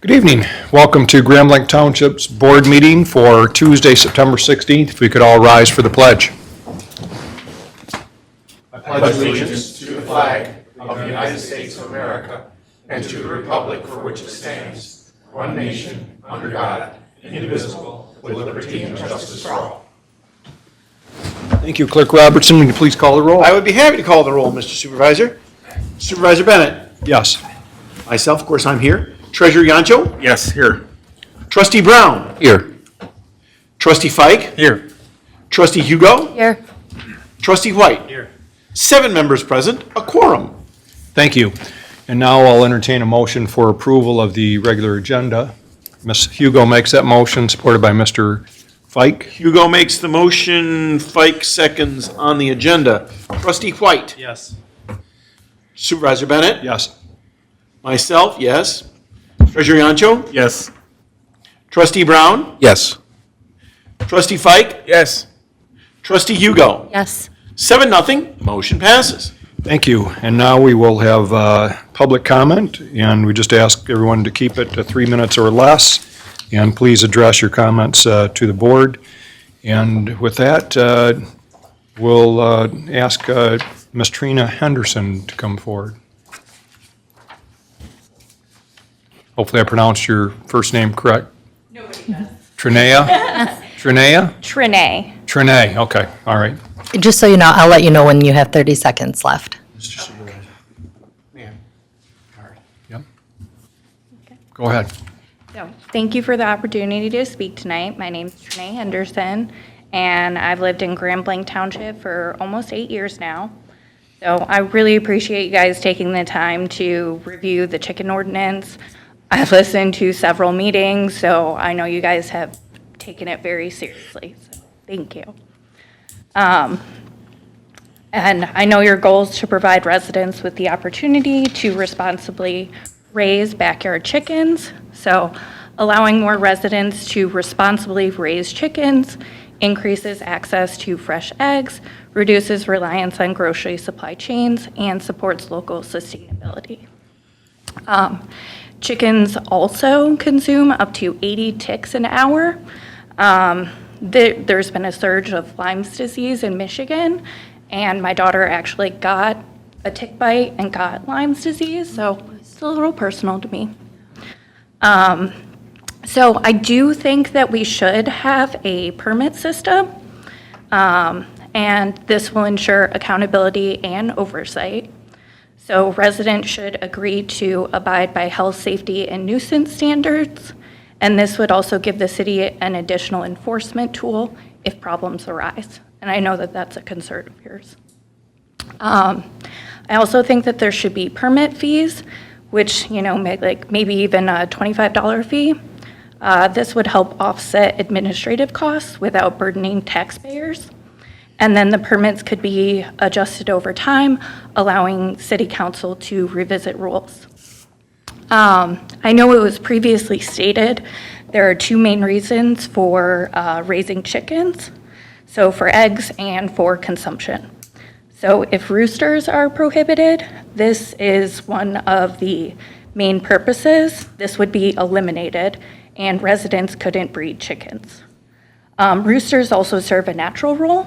Good evening. Welcome to Grand Blanc Township's board meeting for Tuesday, September 16th. If we could all rise for the pledge. I pledge allegiance to the flag of the United States of America and to the republic for which it stands, one nation, under God, indivisible, with liberty and justice for all. Thank you. Clerk Robertson, would you please call the roll? I would be happy to call the roll, Mr. Supervisor. Supervisor Bennett. Yes. Myself, of course, I'm here. Treasurer Yancho. Yes, here. Trustee Brown. Here. Trustee Fike. Here. Trustee Hugo. Here. Trustee White. Here. 7 members present, a quorum. Thank you. And now I'll entertain a motion for approval of the regular agenda. Ms. Hugo makes that motion, supported by Mr. Fike. Hugo makes the motion, Fike seconds on the agenda. Trustee White. Yes. Supervisor Bennett. Yes. Myself, yes. Treasurer Yancho. Yes. Trustee Brown. Yes. Trustee Fike. Yes. Trustee Hugo. Yes. 7-0, motion passes. Thank you. And now we will have public comment, and we just ask everyone to keep it to 3 minutes or less. And please address your comments to the board. And with that, we'll ask Ms. Trina Henderson to come forward. Hopefully I pronounced your first name correct. Nobody does. Trinea? Trinea? Trinae. Trinea, okay, all right. Just so you know, I'll let you know when you have 30 seconds left. Mr. Supervisor. Ma'am. All right. Yep. Go ahead. So, thank you for the opportunity to speak tonight. My name is Trinae Henderson, and I've lived in Grand Blanc Township for almost 8 years now. So I really appreciate you guys taking the time to review the chicken ordinance. I've listened to several meetings, so I know you guys have taken it very seriously, so thank you. And I know your goal is to provide residents with the opportunity to responsibly raise backyard chickens. So allowing more residents to responsibly raise chickens increases access to fresh eggs, reduces reliance on grocery supply chains, and supports local sustainability. Chickens also consume up to 80 ticks an hour. There's been a surge of Lyme's disease in Michigan, and my daughter actually got a tick bite and got Lyme's disease, so it's a little personal to me. So I do think that we should have a permit system, and this will ensure accountability and oversight. So residents should agree to abide by health, safety, and nuisance standards, and this would also give the city an additional enforcement tool if problems arise. And I know that that's a concern of yours. I also think that there should be permit fees, which, maybe even a $25 fee. This would help offset administrative costs without burdening taxpayers. And then the permits could be adjusted over time, allowing city council to revisit rules. I know it was previously stated there are 2 main reasons for raising chickens, so for eggs and for consumption. So if roosters are prohibited, this is one of the main purposes. This would be eliminated, and residents couldn't breed chickens. Roosters also serve a natural role.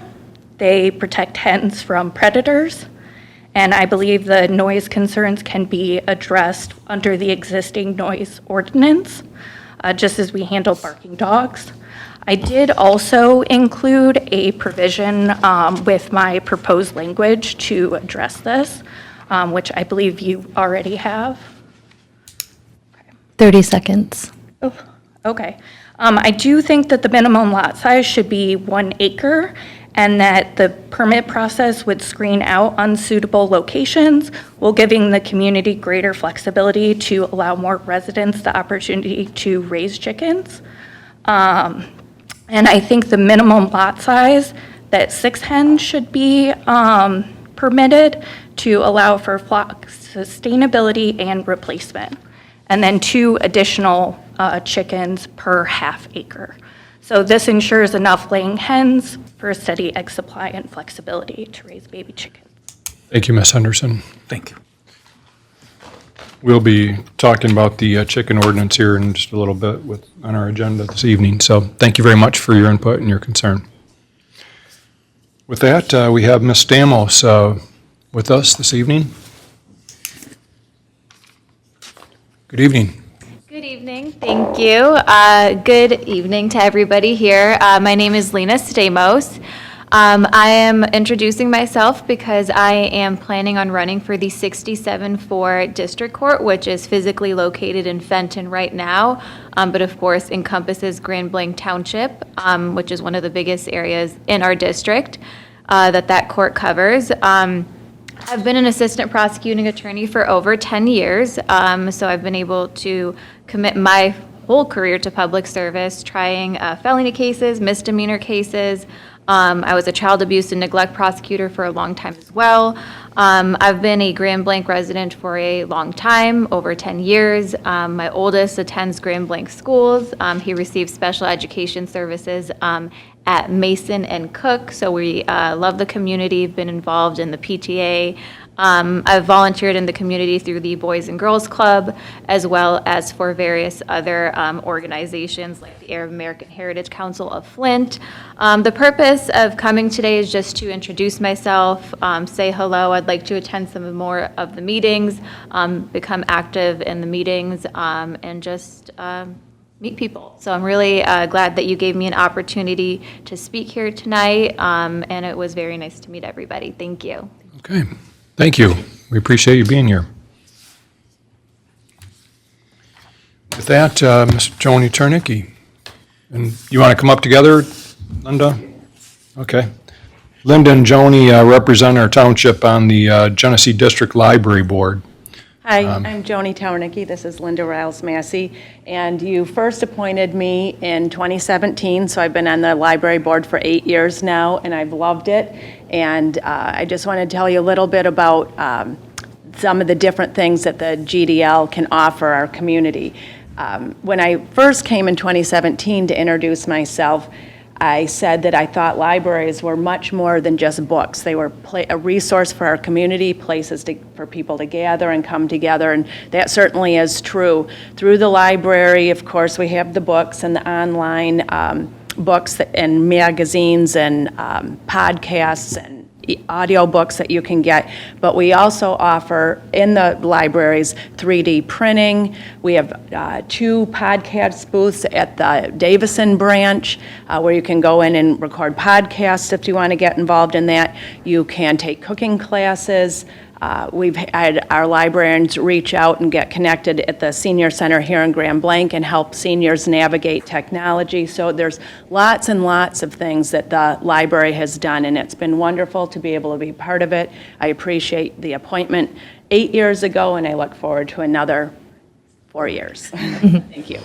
They protect hens from predators, and I believe the noise concerns can be addressed under the existing noise ordinance, just as we handle barking dogs. I did also include a provision with my proposed language to address this, which I believe you already have. 30 seconds. Oh, okay. I do think that the minimum lot size should be 1 acre, and that the permit process would screen out unsuitable locations while giving the community greater flexibility to allow more residents the opportunity to raise chickens. And I think the minimum lot size, that 6 hens should be permitted to allow for flock sustainability and replacement. And then 2 additional chickens per half acre. So this ensures enough laying hens for a steady egg supply and flexibility to raise baby chickens. Thank you, Ms. Henderson. Thank you. We'll be talking about the chicken ordinance here in just a little bit on our agenda this evening. So thank you very much for your input and your concern. With that, we have Ms. Stamos with us this evening. Good evening. Good evening, thank you. Good evening to everybody here. My name is Lena Stamos. I am introducing myself because I am planning on running for the 67-4 District Court, which is physically located in Fenton right now, but of course encompasses Grand Blanc Township, which is one of the biggest areas in our district that court covers. I've been an assistant prosecuting attorney for over 10 years, so I've been able to commit my whole career to public service, trying felony cases, misdemeanor cases. I was a child abuse and neglect prosecutor for a long time as well. I've been a Grand Blanc resident for a long time, over 10 years. My oldest attends Grand Blanc schools. He receives special education services at Mason and Cook, so we love the community, been involved in the PTA. I've volunteered in the community through the Boys and Girls Club, as well as for various other organizations like the Arab American Heritage Council of Flint. The purpose of coming today is just to introduce myself, say hello. I'd like to attend some more of the meetings, become active in the meetings, and just meet people. So I'm really glad that you gave me an opportunity to speak here tonight, and it was very nice to meet everybody. Thank you. Okay. Thank you. We appreciate you being here. With that, Ms. Joni Turnicki, and you want to come up together, Linda? Okay. Linda and Joni represent our township on the Genesee District Library Board. Hi, I'm Joni Townicki. This is Linda Riles Massey. And you first appointed me in 2017, so I've been on the library board for 8 years now, and I've loved it. And I just want to tell you a little bit about some of the different things that the GDL can offer our community. When I first came in 2017 to introduce myself, I said that I thought libraries were much more than just books. They were a resource for our community, places for people to gather and come together, and that certainly is true. Through the library, of course, we have the books and the online books and magazines and podcasts and audio books that you can get, but we also offer in the libraries 3D printing. We have 2 podcast booths at the Davison branch where you can go in and record podcasts if you want to get involved in that. You can take cooking classes. We've had our librarians reach out and get connected at the Senior Center here in Grand Blanc and help seniors navigate technology. So there's lots and lots of things that the library has done, and it's been wonderful to be able to be part of it. I appreciate the appointment 8 years ago, and I look forward to another 4 years. Thank you.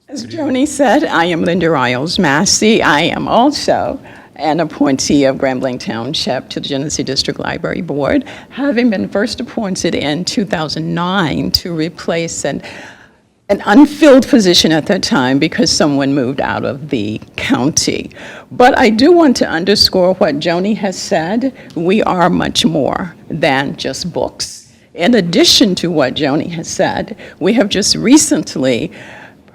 As Joni said, I am Linda Riles Massey. I am also an appointee of Grand Blanc Township to the Genesee District Library Board, having been first appointed in 2009 to replace an unfilled position at that time because someone moved out of the county. But I do want to underscore what Joni has said. We are much more than just books. In addition to what Joni has said, we have just recently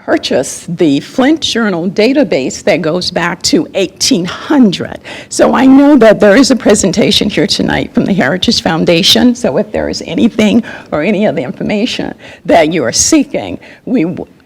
purchased the Flint Journal database that goes back to 1800. So I know that there is a presentation here tonight from the Heritage Foundation, so if there is anything or any of the information that you are seeking,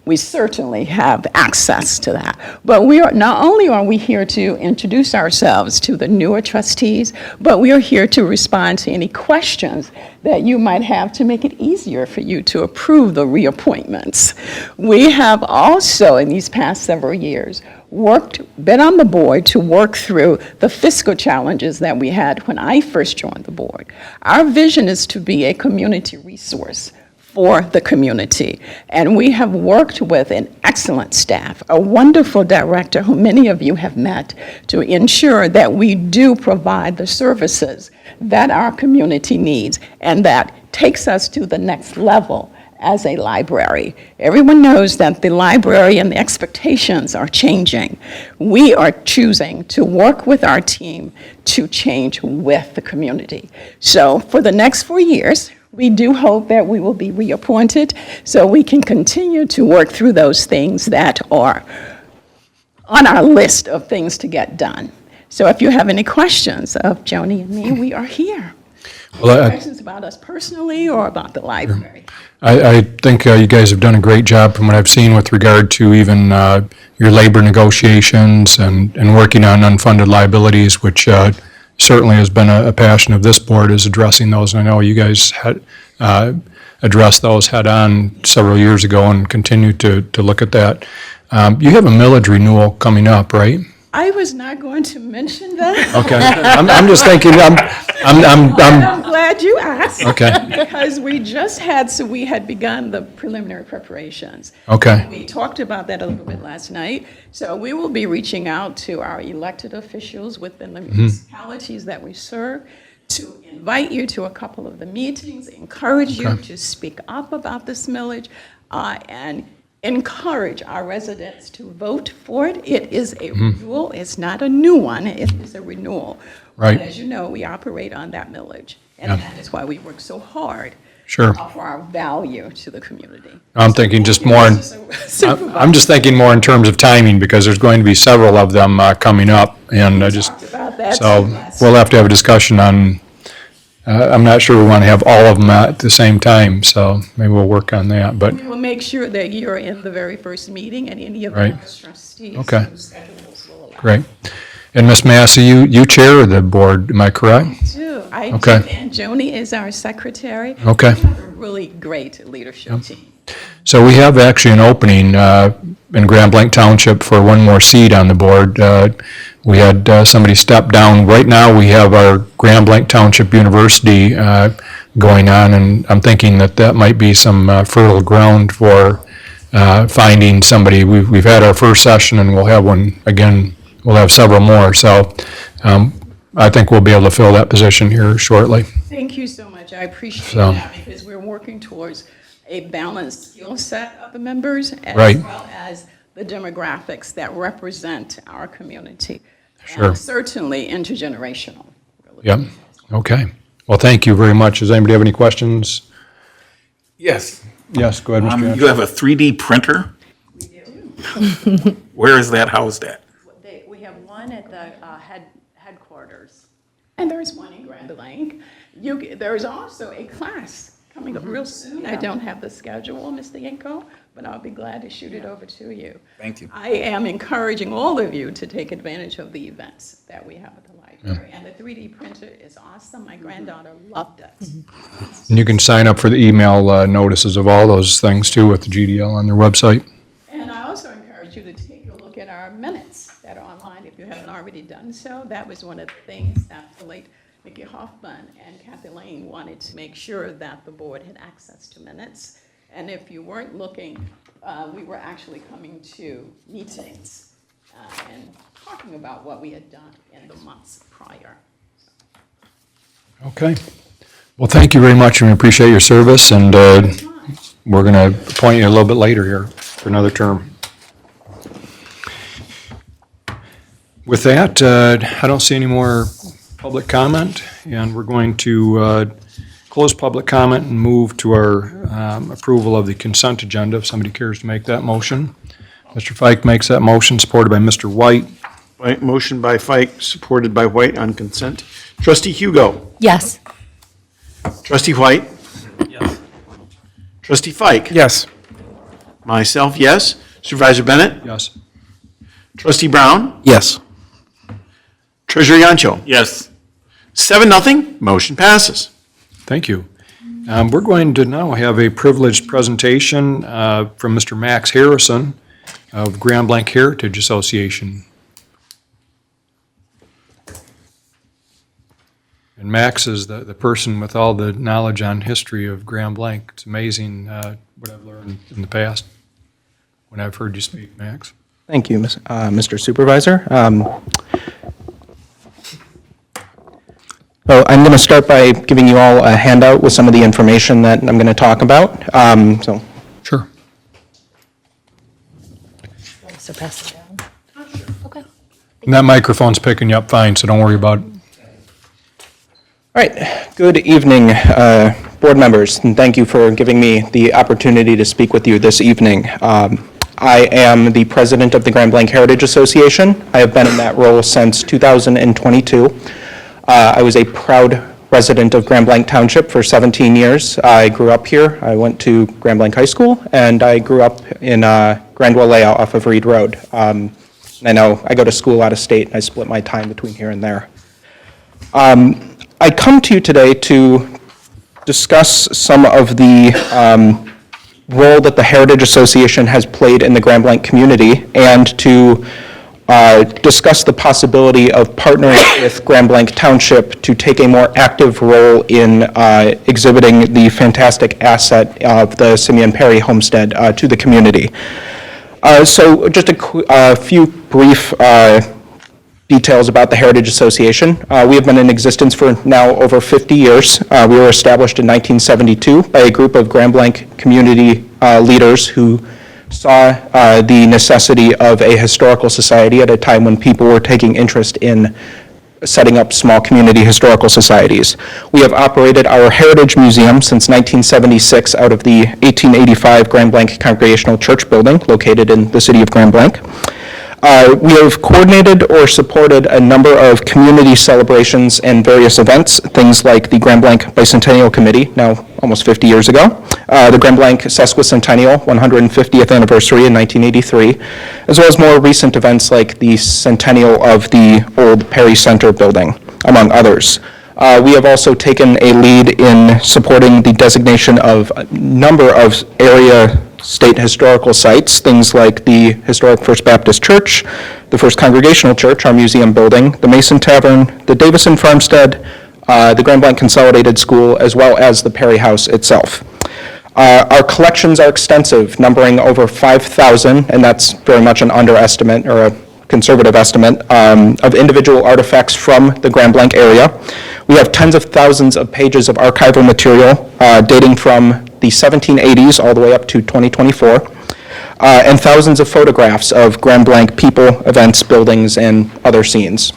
we certainly have access to that. But not only are we here to introduce ourselves to the newer trustees, but we are here to respond to any questions that you might have to make it easier for you to approve the reappointments. We have also, in these past several years, been on the board to work through the fiscal challenges that we had when I first joined the board. Our vision is to be a community resource for the community. And we have worked with an excellent staff, a wonderful director who many of you have met, to ensure that we do provide the services that our community needs and that takes us to the next level as a library. Everyone knows that the library and the expectations are changing. We are choosing to work with our team to change with the community. So for the next 4 years, We do hope that we will be reappointed so we can continue to work through those things that are on our list of things to get done. So if you have any questions of Joni and me, we are here. Well, Questions about us personally or about the library? I think you guys have done a great job from what I've seen with regard to even your labor negotiations and working on unfunded liabilities, which certainly has been a passion of this board, is addressing those. And I know you guys had addressed those head-on several years ago and continue to look at that. You have a millage renewal coming up, right? I was not going to mention that. Okay. I'm just thinking, I'm glad you asked. Okay. Because we had begun the preliminary preparations. Okay. We talked about that a little bit last night. So we will be reaching out to our elected officials within the municipalities that we serve to invite you to a couple of the meetings, encourage you to speak up about this millage, and encourage our residents to vote for it. It is a renewal. It's not a new one. It is a renewal. Right. But as you know, we operate on that millage, and that is why we work so hard Sure. for our value to the community. I'm thinking just more, I'm just thinking more in terms of timing, because there's going to be several of them coming up, and I just, About that, so yes. we'll have to have a discussion on, I'm not sure we want to have all of them at the same time, so maybe we'll work on that, but, We will make sure that you're in the very first meeting, and any of the Right. other trustees Okay. whose schedules will allow. great. And Ms. Massey, you chair the board, am I correct? I Okay. do, and Joni is our secretary. Okay. We have a really great leadership team. So we have actually an opening in Grand Blanc Township for one more seat on the board. We had somebody step down. Right now, we have our Grand Blanc Township University going on, and I'm thinking that might be some fertile ground for finding somebody. We've had our first session, and we'll have one again. We'll have several more. So I think we'll be able to fill that position here shortly. Thank you so much. I appreciate So- that, because we're working towards a balanced skill set of the members, as Right. well as the demographics that represent our community. Sure. And certainly intergenerational. Yep, okay. Well, thank you very much. Does anybody have any questions? Yes. Yes, go ahead, Mr. Johnson. You have a 3D printer? We do. Where is that housed at? We have one at the headquarters. And there's one in Grand Blanc. There's also a class coming up real soon. I don't have the schedule, Mr. Yanko, but I'll be glad to shoot it over to you. Thank you. I am encouraging all of you to take advantage of the events that we have at the library. And the 3D printer is awesome. My granddaughter loved it. And you can sign up for the email notices of all those things too with the GDL on their website. And I also encourage you to take a look at our minutes that are online if you haven't already done so. That was one of the things that the late Mickey Hoffman and Kathy Lane wanted to make sure that the board had access to minutes. And if you weren't looking, we were actually coming to meetings and talking about what we had done in the months prior. Okay. Well, thank you very much, and we appreciate your service, and we're going to appoint you a little bit later here for another term. With that, I don't see any more public comment, and we're going to close public comment and move to our approval of the consent agenda, if somebody cares to make that motion. Mr. Fike makes that motion, supported by Mr. White. Right, motion by Fike, supported by White on consent. Trustee Hugo. Yes. Trustee White. Yes. Trustee Fike. Yes. Myself, yes. Supervisor Bennett. Yes. Trustee Brown. Yes. Treasurer Yancho. Yes. 7-0, motion passes. Thank you. We're going to now have a privileged presentation from Mr. Max Harrison of Grand Blanc Heritage Association. And Max is the person with all the knowledge on history of Grand Blanc. It's amazing what I've learned in the past when I've heard you speak, Max. Thank you, Mr. Supervisor. So I'm going to start by giving you all a handout with some of the information that I'm going to talk about. Sure. So pass it down. Okay. And that microphone's picking you up fine, so don't worry about it. All right, good evening, board members, and thank you for giving me the opportunity to speak with you this evening. I am the president of the Grand Blanc Heritage Association. I have been in that role since 2022. I was a proud resident of Grand Blanc Township for 17 years. I grew up here. I went to Grand Blanc High School, and I grew up in Grand Walea off of Reed Road. I know I go to school out of state, and I split my time between here and there. I come to you today to discuss some of the role that the Heritage Association has played in the Grand Blanc community, and to discuss the possibility of partnering with Grand Blanc Township to take a more active role in exhibiting the fantastic asset of the Simeon Perry homestead to the community. So just a few brief details about the Heritage Association. We have been in existence for now over 50 years. We were established in 1972 by a group of Grand Blanc community leaders who saw the necessity of a historical society at a time when people were taking interest in setting up small community historical societies. We have operated our Heritage Museum since 1976 out of the 1885 Grand Blanc Congregational Church building located in the city of Grand Blanc. We have coordinated or supported a number of community celebrations and various events, things like the Grand Blanc Bicentennial Committee, now almost 50 years ago, the Grand Blanc Sesquicentennial 150th anniversary in 1983, as well as more recent events like the centennial of the old Perry Center building, among others. We have also taken a lead in supporting the designation of a number of area state historical sites, things like the historic First Baptist Church, the First Congregational Church, our museum building, the Mason Tavern, the Davison Farmstead, the Grand Blanc Consolidated School, as well as the Perry House itself. Our collections are extensive, numbering over 5,000, and that's very much an underestimate or a conservative estimate, of individual artifacts from the Grand Blanc area. We have tens of thousands of pages of archival material dating from the 1780s all the way up to 2024, and thousands of photographs of Grand Blanc people, events, buildings, and other scenes.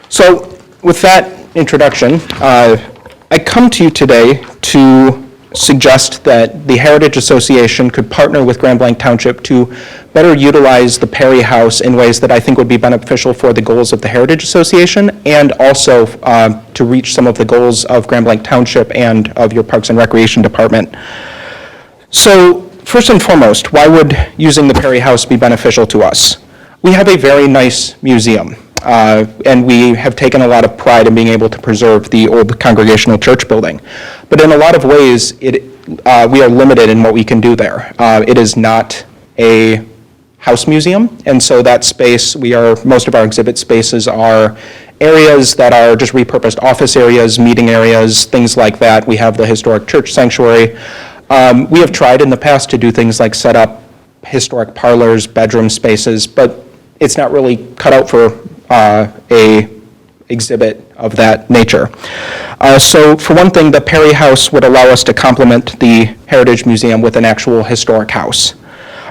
So with that introduction, I come to you today to suggest that the Heritage Association could partner with Grand Blanc Township to better utilize the Perry House in ways that I think would be beneficial for the goals of the Heritage Association, and also to reach some of the goals of Grand Blanc Township and of your Parks and Recreation Department. So first and foremost, why would using the Perry House be beneficial to us? We have a very nice museum. And we have taken a lot of pride in being able to preserve the old Congregational Church building. But in a lot of ways, we are limited in what we can do there. It is not a house museum, and so that space, most of our exhibit spaces are areas that are just repurposed office areas, meeting areas, things like that. We have the historic church sanctuary. We have tried in the past to do things like set up historic parlors, bedroom spaces, but it's not really cut out for a exhibit of that nature. So for one thing, the Perry House would allow us to complement the Heritage Museum with an actual historic house.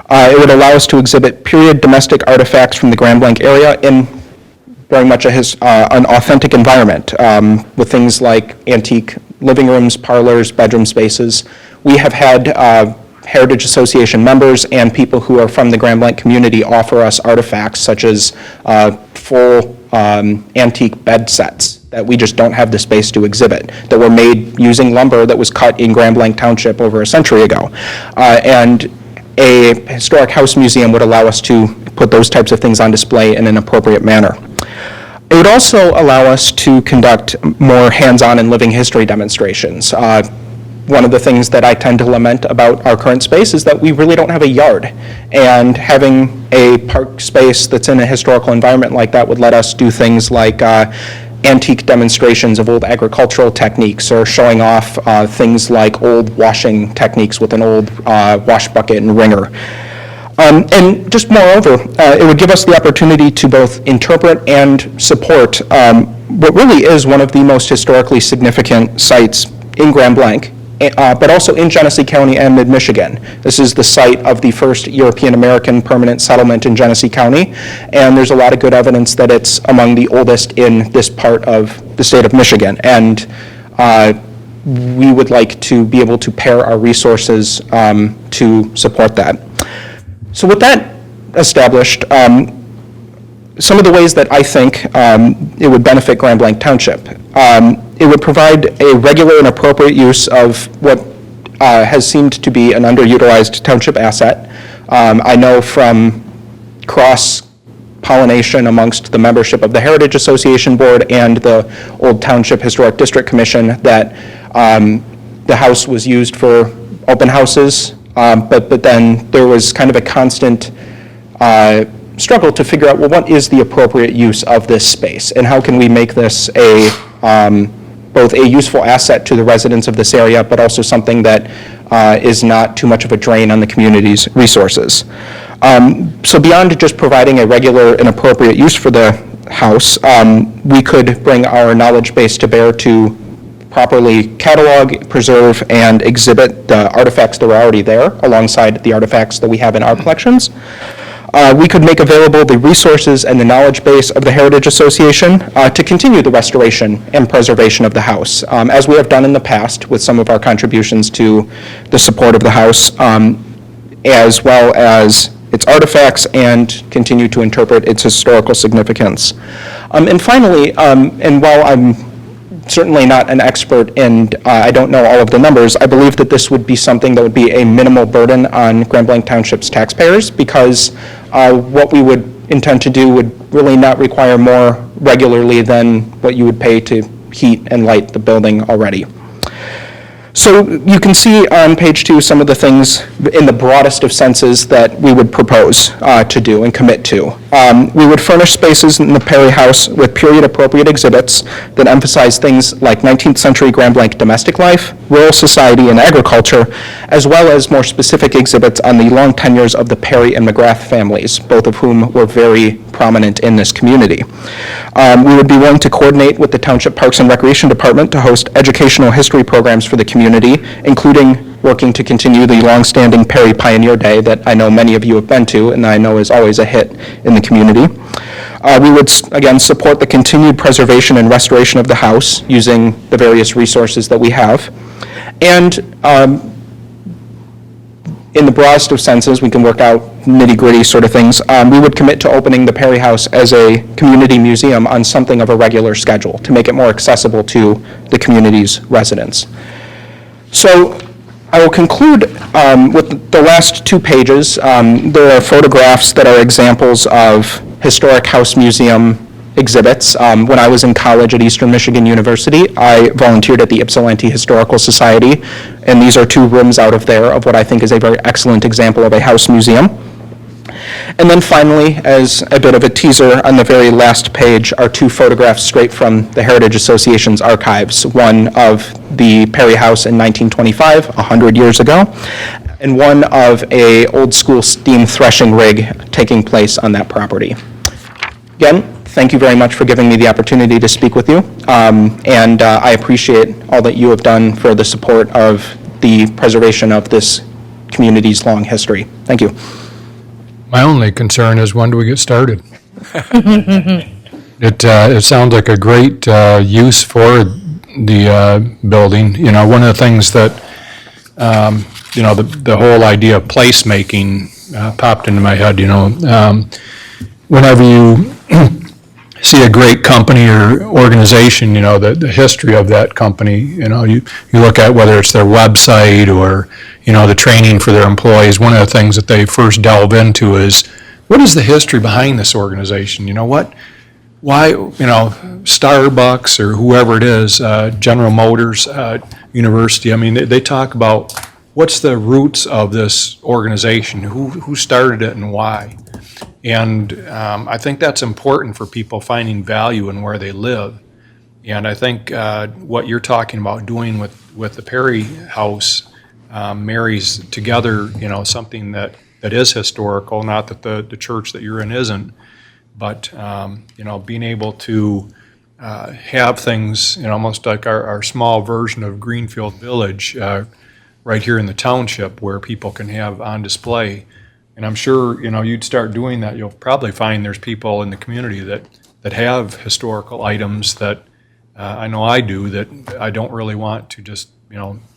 It would allow us to exhibit period domestic artifacts from the Grand Blanc area in very much an authentic environment, with things like antique living rooms, parlors, bedroom spaces. We have had Heritage Association members and people who are from the Grand Blanc community offer us artifacts such as full antique bed sets that we just don't have the space to exhibit, that were made using lumber that was cut in Grand Blanc Township over a century ago. And a historic house museum would allow us to put those types of things on display in an appropriate manner. It would also allow us to conduct more hands-on and living history demonstrations. One of the things that I tend to lament about our current space is that we really don't have a yard. And having a park space that's in a historical environment like that would let us do things like antique demonstrations of old agricultural techniques, or showing off things like old washing techniques with an old wash bucket and wringer. And just moreover, it would give us the opportunity to both interpret and support what really is one of the most historically significant sites in Grand Blanc, but also in Genesee County and mid-Michigan. This is the site of the first European-American permanent settlement in Genesee County, and there's a lot of good evidence that it's among the oldest in this part of the state of Michigan. And we would like to be able to pair our resources to support that. So with that established, some of the ways that I think it would benefit Grand Blanc Township. It would provide a regular and appropriate use of what has seemed to be an underutilized township asset. I know from cross-pollination amongst the membership of the Heritage Association Board and the Old Township Historic District Commission that the house was used for open houses, but then there was kind of a constant struggle to figure out, well, what is the appropriate use of this space, and how can we make this both a useful asset to the residents of this area, but also something that is not too much of a drain on the community's resources. So beyond just providing a regular and appropriate use for the house, we could bring our knowledge base to bear to properly catalog, preserve, and exhibit the artifacts that are already there alongside the artifacts that we have in our collections. We could make available the resources and the knowledge base of the Heritage Association to continue the restoration and preservation of the house, as we have done in the past with some of our contributions to the support of the house, as well as its artifacts, and continue to interpret its historical significance. And finally, and while I'm certainly not an expert and I don't know all of the numbers, I believe that this would be something that would be a minimal burden on Grand Blanc Township's taxpayers, because what we would intend to do would really not require more regularly than what you would pay to heat and light the building already. So you can see on page 2 some of the things in the broadest of senses that we would propose to do and commit to. We would furnish spaces in the Perry House with period-appropriate exhibits that emphasize things like 19th century Grand Blanc domestic life, rural society, and agriculture, as well as more specific exhibits on the long tenures of the Perry and McGrath families, both of whom were very prominent in this community. We would be willing to coordinate with the Township Parks and Recreation Department to host educational history programs for the community, including working to continue the longstanding Perry Pioneer Day that I know many of you have been to and I know is always a hit in the community. We would, again, support the continued preservation and restoration of the house using the various resources that we have. And in the broadest of senses, we can work out nitty-gritty sort of things. We would commit to opening the Perry House as a community museum on something of a regular schedule to make it more accessible to the community's residents. So I will conclude with the last 2 pages. There are photographs that are examples of historic house museum exhibits. When I was in college at Eastern Michigan University, I volunteered at the Ypsilanti Historical Society, and these are 2 rooms out of there of what I think is a very excellent example of a house museum. And then finally, as a bit of a teaser, on the very last page are 2 photographs straight from the Heritage Association's archives, one of the Perry House in 1925, 100 years ago, and one of a old school steam threshing rig taking place on that property. Again, thank you very much for giving me the opportunity to speak with you, and I appreciate all that you have done for the support of the preservation of this community's long history. Thank you. My only concern is, when do we get started? It sounds like a great use for the building. You know, one of the things that, you know, the whole idea of placemaking popped into my head, you know. Whenever you see a great company or organization, you know, the history of that company, you know, you look at whether it's their website or, you know, the training for their employees. One of the things that they first delve into is, what is the history behind this organization? You know, why, you know, Starbucks or whoever it is, General Motors, University, I mean, they talk about what's the roots of this organization, who started it and why. And I think that's important for people finding value in where they live. And I think what you're talking about doing with the Perry House marries together, you know, something that is historical, not that the church that you're in isn't, but, you know, being able to have things, you know, almost like our small version of Greenfield Village right here in the township, where people can have on display. And I'm sure, you know, you'd start doing that, you'll probably find there's people in the community that have historical items that I know I do, that I don't really want to just,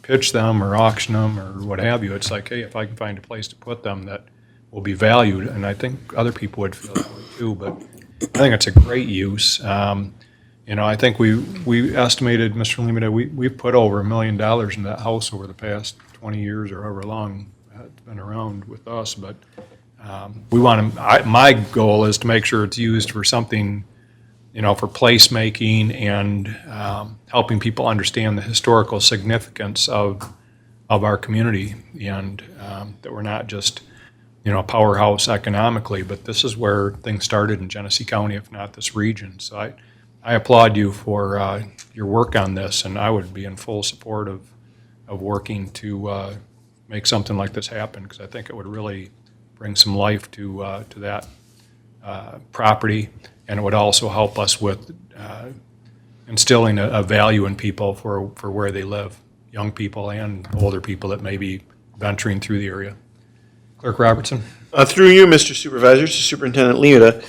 pitch them or auction them or what have you. It's like, hey, if I can find a place to put them that will be valued, and I think other people would feel that way too, but I think it's a great use. I think we estimated, Mr. Lima, that we've put over $1 million in that house over the past 20 years or however long it's been around with us, but we want to, my goal is to make sure it's used for something, for placemaking and helping people understand the historical significance of our community, and that we're not just, a powerhouse economically, but this is where things started in Genesee County, if not this region. So I applaud you for your work on this, and I would be in full support of working to make something like this happen, because I think it would really bring some life to that property, and it would also help us with instilling a value in people for where they live, young people and older people that may be venturing through the area. Clerk Robertson? Through you, Mr. Supervisor, to Superintendent Lima,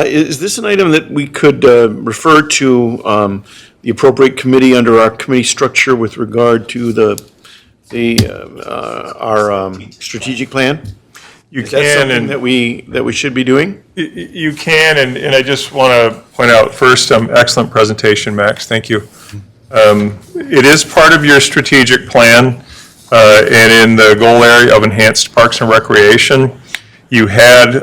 is this an item that we could refer to the appropriate committee under our committee structure with regard to our strategic plan? You Is that can, something and that we should be doing? you can, and I just want to point out first, excellent presentation, Max. Thank you. It is part of your strategic plan, and in the goal area of enhanced parks and recreation, you had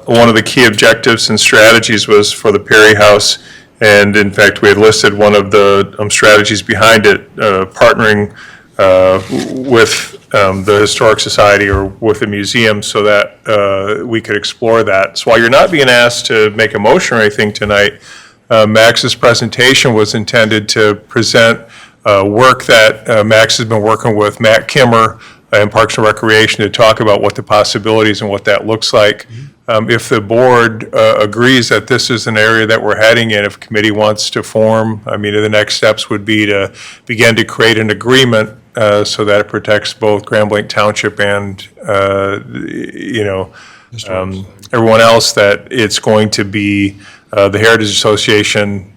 one of the key objectives and strategies was for the Perry House, and in fact, we had listed one of the strategies behind it, partnering with the Historic Society or with the museum so that we could explore that. So while you're not being asked to make a motion or anything tonight, Max's presentation was intended to present work that Max has been working with Matt Kimmer in Parks and Recreation to talk about what the possibilities and what that looks like. If the board agrees that this is an area that we're heading in, if committee wants to form, the next steps would be to begin to create an agreement so that it protects both Grand Blanc Township and, everyone else, that it's going to be the Heritage Association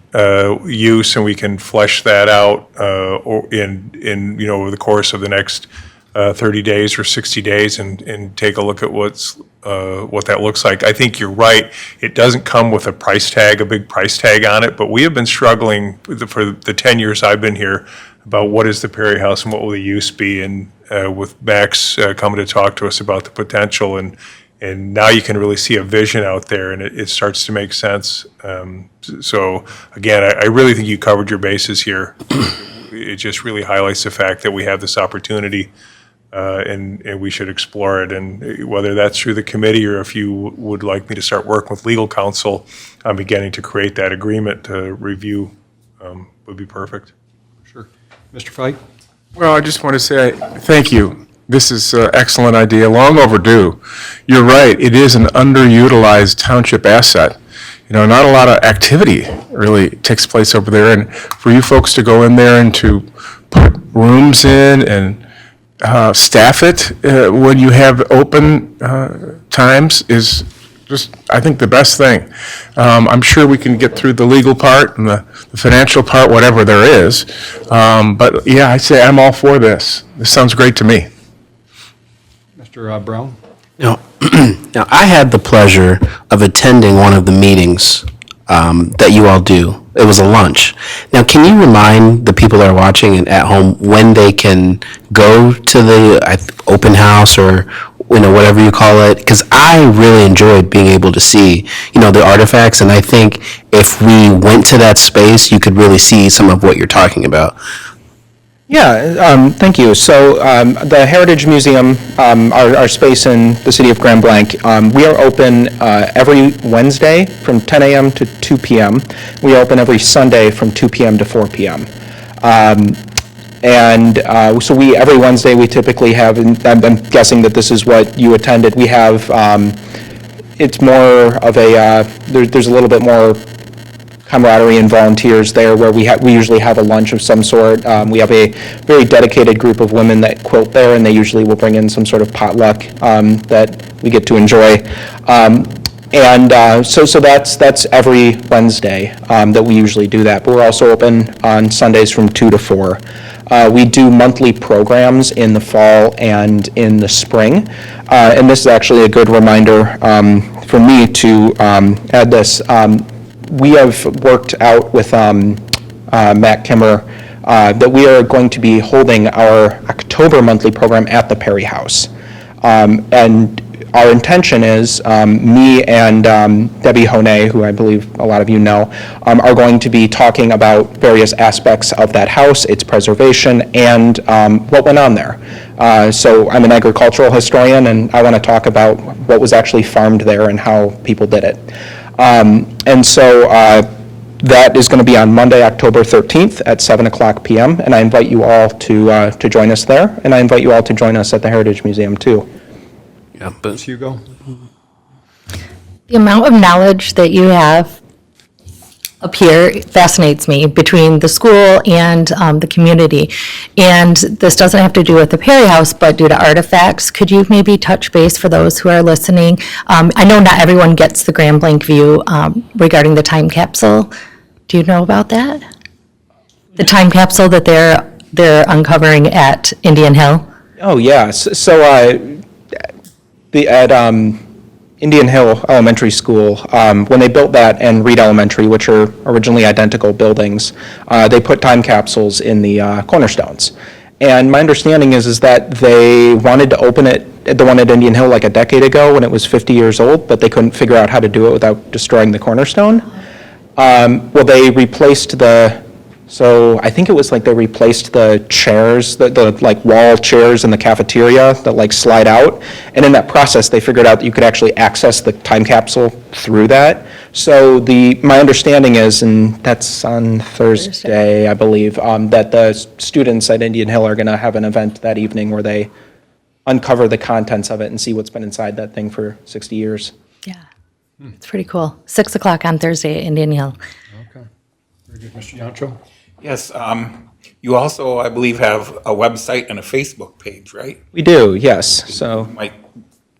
use, and we can flesh that out over the course of the next 30 days or 60 days and take a look at what that looks like. I think you're right. It doesn't come with a price tag, a big price tag on it, but we have been struggling for the 10 years I've been here about what is the Perry House and what will the use be, and with Max coming to talk to us about the potential, and now you can really see a vision out there, and it starts to make sense. So again, I really think you covered your bases here. It just really highlights the fact that we have this opportunity, and we should explore it. And whether that's through the committee or if you would like me to start working with legal counsel on beginning to create that agreement to review, would be perfect. Sure. Mr. Fike? Well, I just want to say thank you. This is an excellent idea, long overdue. You're right, it is an underutilized township asset. Not a lot of activity really takes place over there, and for you folks to go in there and to put rooms in and staff it when you have open times is just, I think, the best thing. I'm sure we can get through the legal part and the financial part, whatever there is. But yeah, I say I'm all for this. This sounds great to me. Mr. Brown? Now, I had the pleasure of attending one of the meetings that you all do. It was a lunch. Now, can you remind the people that are watching and at home when they can go to the open house or whatever you call it? Because I really enjoyed being able to see the artifacts, and I think if we went to that space, you could really see some of what you're talking about. Yeah, thank you. So the Heritage Museum, our space in the city of Grand Blanc, we are open every Wednesday from 10 a.m. to 2 p.m. We open every Sunday from 2 p.m. to 4 p.m. So every Wednesday we typically have, and I'm guessing that this is what you attended, we have, it's more of there's a little bit more camaraderie and volunteers there, where we usually have a lunch of some sort. We have a very dedicated group of women that quilt there, and they usually will bring in some sort of potluck that we get to enjoy. So that's every Wednesday that we usually do that. But we're also open on Sundays from 2 to 4. We do monthly programs in the fall and in the spring. And this is actually a good reminder for me to add this. We have worked out with Matt Kimmer that we are going to be holding our October monthly program at the Perry House. And our intention is, me and Debbie Honay, who I believe a lot of you know, are going to be talking about various aspects of that house, its preservation, and what went on there. So I'm an agricultural historian, and I want to talk about what was actually farmed there and how people did it. And so that is going to be on Monday, October 13th at 7 o'clock p.m., and I invite you all to join us there, and I invite you all to join us at the Heritage Museum, too. Yeah, but Hugo? The amount of knowledge that you have up here fascinates me between the school and the community. And this doesn't have to do with the Perry House, but due to artifacts, could you maybe touch base for those who are listening? I know not everyone gets the Grand Blanc view regarding the time capsule. Do you know about that? The time capsule that they're uncovering at Indian Hill? Oh, yeah. At Indian Hill Elementary School, when they built that and Reed Elementary, which are originally identical buildings, they put time capsules in the cornerstones. And my understanding is that they wanted to open it, the one at Indian Hill, like a decade ago when it was 50 years old, but they couldn't figure out how to do it without destroying the cornerstone. Well, they replaced so I think it was like they replaced the chairs, the like wall chairs in the cafeteria that like slide out. And in that process, they figured out that you could actually access the time capsule through that. So my understanding is, and that's on Thursday, I believe, that the students at Indian Hill are going to have an event that evening where they uncover the contents of it and see what's been inside that thing for 60 years. Yeah, it's pretty cool. 6 o'clock on Thursday at Indian Hill. Okay. Very good. Mr. Yancho? Yes, you also, I believe, have a website and a Facebook page, right? We do, yes. So, Might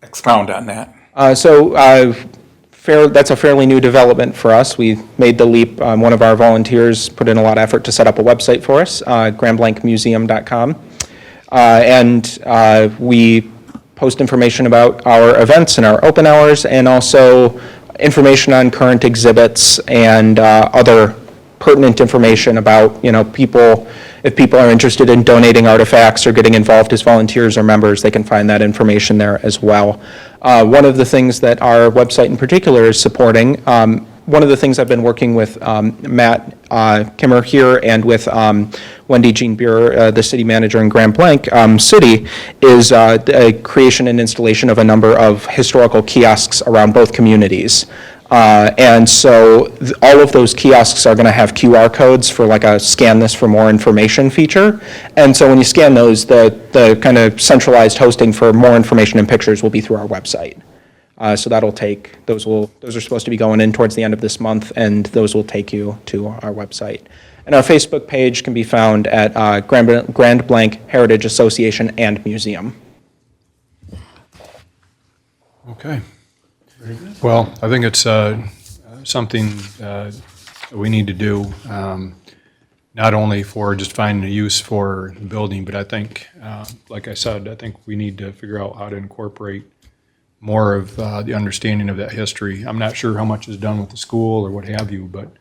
expound on that. that's a fairly new development for us. We made the leap. One of our volunteers put in a lot of effort to set up a website for us, grandblancmuseum.com. And we post information about our events and our open hours, and also information on current exhibits and other pertinent information about, people, if people are interested in donating artifacts or getting involved as volunteers or members, they can find that information there as well. One of the things that our website in particular is supporting, one of the things I've been working with Matt Kimmer here and with Wendy Jean Buer, the city manager in Grand Blanc City, is the creation and installation of a number of historical kiosks around both communities. And so all of those kiosks are going to have QR codes for like a scan this for more information feature. And so when you scan those, the kind of centralized hosting for more information and pictures will be through our website. So those are supposed to be going in towards the end of this month, and those will take you to our website. And our Facebook page can be found at Grand Blanc Heritage Association and Museum. Okay. Well, I think it's something we need to do, not only for just finding a use for the building, but I think, like I said, I think we need to figure out how to incorporate more of the understanding of that history. I'm not sure how much is done with the school or what have you, but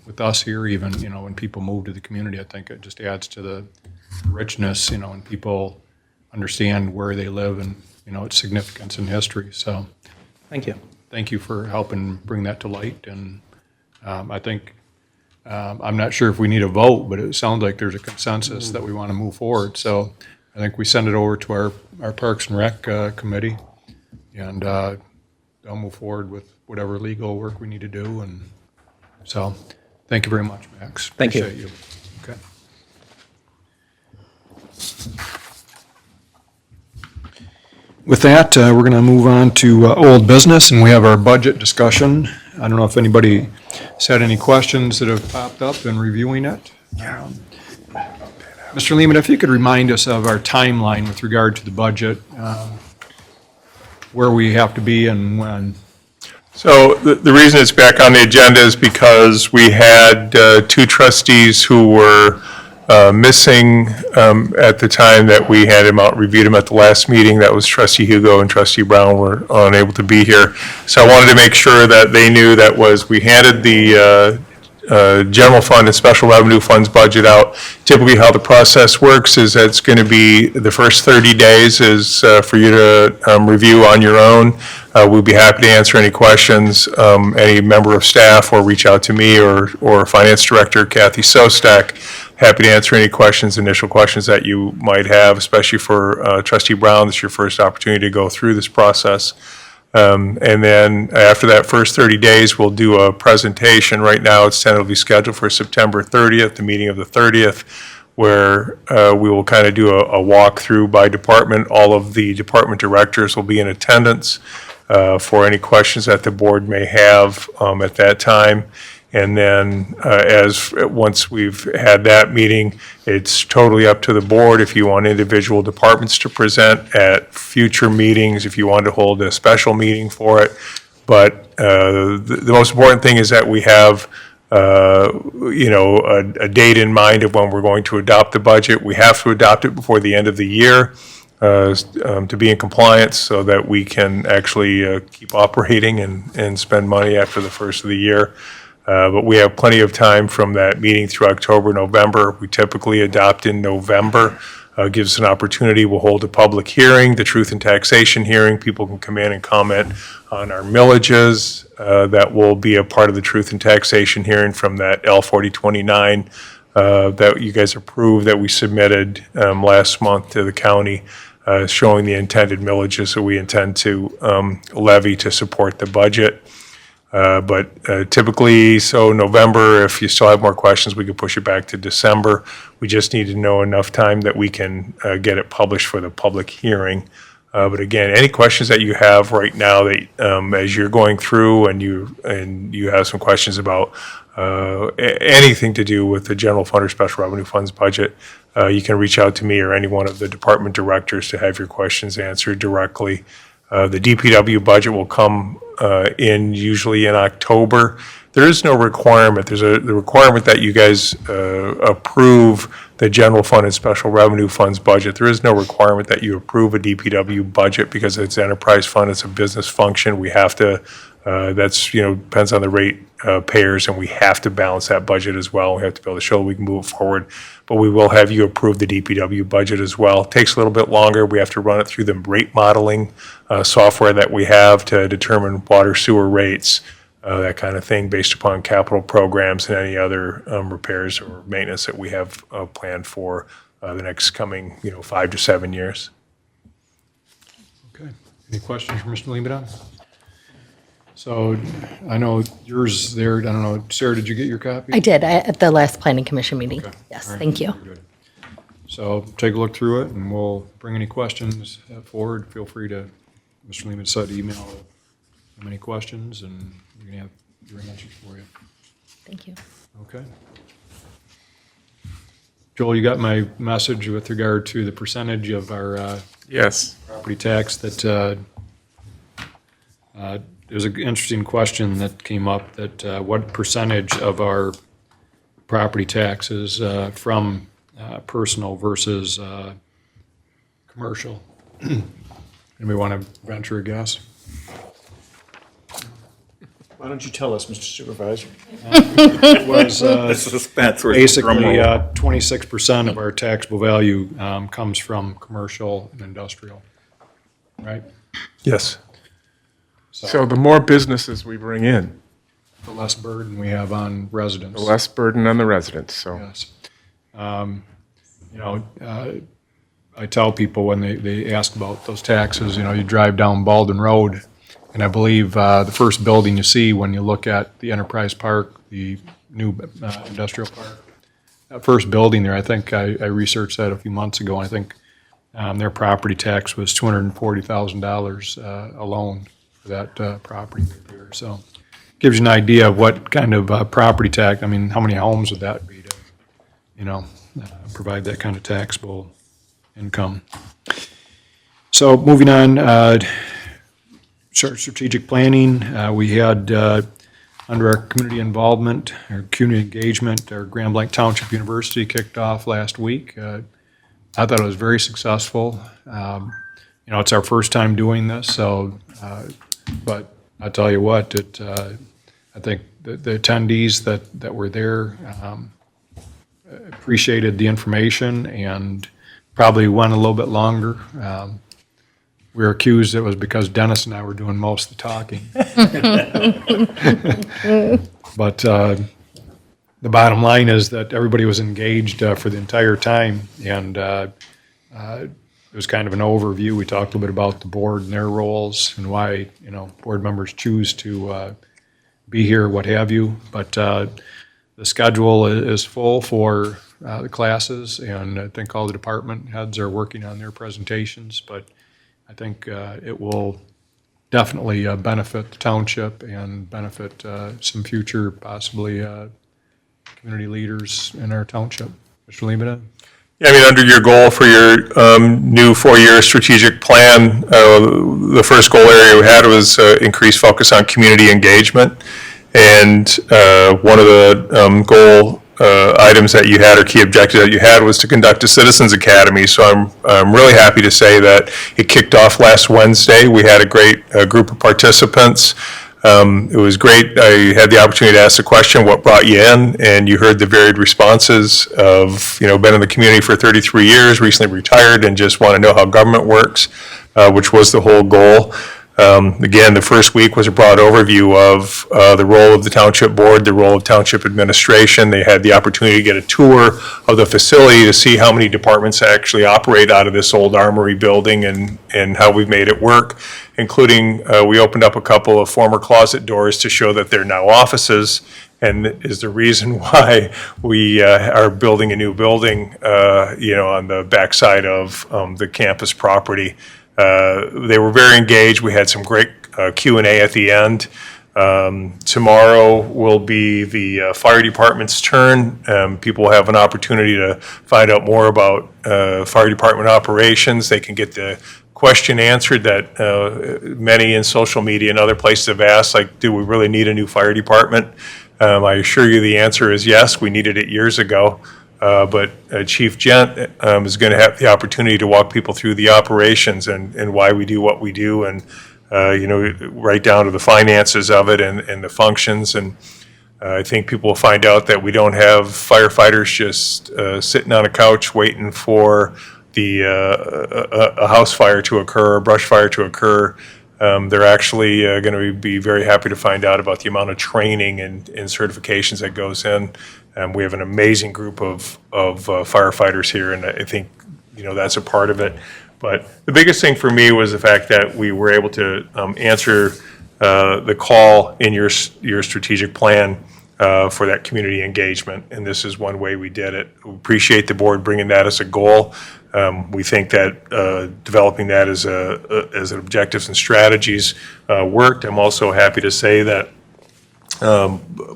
with us here, even, when people move to the community, I think it just adds to the richness, when people understand where they live and, its significance in history. So Thank you. thank you for helping bring that to light. And I think, I'm not sure if we need a vote, but it sounds like there's a consensus that we want to move forward. So I think we send it over to our Parks and Rec committee, and they'll move forward with whatever legal work we need to do. And so, thank you very much, Max. Thank you. Appreciate you. Okay. With that, we're going to move on to old business, and we have our budget discussion. I don't know if anybody has had any questions that have popped up in reviewing it. Mr. Lehman, if you could remind us of our timeline with regard to the budget, where we have to be and when. So the reason it's back on the agenda is because we had two trustees who were missing at the time that we had him out, reviewed him at the last meeting. That was trustee Hugo and trustee Brown were unable to be here. So I wanted to make sure that they knew that we handed the general fund and special revenue funds budget out. Typically, how the process works is that it's going to be the first 30 days is for you to review on your own. We'll be happy to answer any questions, any member of staff, or reach out to me or Finance Director Kathy Sostak. Happy to answer any questions, initial questions that you might have, especially for Trustee Brown. This is your first opportunity to go through this process. And then after that first 30 days, we'll do a presentation. Right now, it's tentatively scheduled for September 30th, the meeting of the 30th, where we will kind of do a walkthrough by department. All of the department directors will be in attendance for any questions that the board may have at that time. And then once we've had that meeting, it's totally up to the board if you want individual departments to present at future meetings, if you want to hold a special meeting for it. But the most important thing is that we have a date in mind of when we're going to adopt the budget. We have to adopt it before the end of the year to be in compliance so that we can actually keep operating and spend money after the first of the year. But we have plenty of time from that meeting through October, November. We typically adopt in November. Gives us an opportunity. We'll hold a public hearing, the truth and taxation hearing. People can come in and comment on our millages. That will be a part of the truth and taxation hearing from that L 4029 that you guys approved that we submitted last month to the county, showing the intended millages that we intend to levy to support the budget. But typically, so November, if you still have more questions, we could push it back to December. We just need to know enough time that we can get it published for the public hearing. But again, any questions that you have right now that as you're going through and you have some questions about anything to do with the general fund or special revenue funds budget, you can reach out to me or any one of the department directors to have your questions answered directly. The DPW budget will come in usually in October. There is no requirement. There's the requirement that you guys approve the general fund and special revenue funds budget. There is no requirement that you approve a DPW budget because it's enterprise fund, it's a business function. We have to, depends on the rate payers, and we have to balance that budget as well. We have to be able to show we can move forward. But we will have you approve the DPW budget as well. It takes a little bit longer. We have to run it through the rate modeling software that we have to determine water sewer rates, that kind of thing, based upon capital programs and any other repairs or maintenance that we have planned for the next coming, 5 to 7 years. Okay. Any questions for Mr. Lebanon? So I know yours there, I don't know, Sarah, did you get your copy? I did, at the last planning commission meeting. Okay. Yes, All right. thank you. Very good. So take a look through it, and we'll bring any questions forward. Feel free to, Mr. Lehman said, email him any questions, and we're going to have your answers for you. Thank you. Okay. Joel, you got my message with regard to the percentage of our Yes. property tax that, there's an interesting question that came up, that what percentage of our property taxes from personal versus commercial? Anybody want to venture a guess? Why don't you tell us, Mr. Supervisor? It was That's where basically 26% of our taxable value comes from commercial and industrial, right? Yes. So the more businesses we bring in, The less burden we have on residents. the less burden on the residents, so. Yes. I tell people when they ask about those taxes, you drive down Baldwin Road, and I believe the first building you see when you look at the Enterprise Park, the new industrial park, that first building there, I think I researched that a few months ago, and I think their property tax was $240,000 alone for that property right there. So gives you an idea of what kind of property tax, how many homes would that be to, provide that kind of taxable income. So moving on, strategic planning, we had, under our community involvement, our community engagement, our Grand Blanc Township University kicked off last week. I thought it was very successful. It's our first time doing this, so, but I tell you what, I think the attendees that were there appreciated the information and probably went a little bit longer. We were accused it was because Dennis and I were doing most of the talking. But the bottom line is that everybody was engaged for the entire time, and it was kind of an overview. We talked a little bit about the board and their roles and why, board members choose to be here, what have you. But the schedule is full for the classes, and I think all the department heads are working on their presentations. But I think it will definitely benefit the township and benefit some future, possibly, community leaders in our township. Mr. Lemata? Yeah, I mean, under your goal for your new four-year strategic plan, the first goal area we had was increased focus on community engagement. And one of the goal items that you had, or key objectives that you had, was to conduct a Citizens Academy. So I'm really happy to say that it kicked off last Wednesday. We had a great group of participants. It was great. I had the opportunity to ask the question, what brought you in? And you heard the varied responses of, been in the community for 33 years, recently retired, and just want to know how government works, which was the whole goal. Again, the first week was a broad overview of the role of the township board, the role of township administration. They had the opportunity to get a tour of the facility to see how many departments actually operate out of this old armory building and how we've made it work, including we opened up a couple of former closet doors to show that they're now offices, and is the reason why we are building a new building, on the backside of the campus property. They were very engaged. We had some great Q&A at the end. Tomorrow will be the fire department's turn. People will have an opportunity to find out more about fire department operations. They can get the question answered that many in social media and other places have asked, like, do we really need a new fire department? I assure you the answer is yes. We needed it years ago. But Chief Gent is going to have the opportunity to walk people through the operations and why we do what we do, and right down to the finances of it and the functions. And I think people will find out that we don't have firefighters just sitting on a couch waiting for a house fire to occur, a brush fire to occur. They're actually going to be very happy to find out about the amount of training and certifications that goes in. We have an amazing group of firefighters here, and I think, that's a part of it. But the biggest thing for me was the fact that we were able to answer the call in your strategic plan for that community engagement, and this is one way we did it. We appreciate the board bringing that as a goal. We think that developing that as objectives and strategies worked. I'm also happy to say that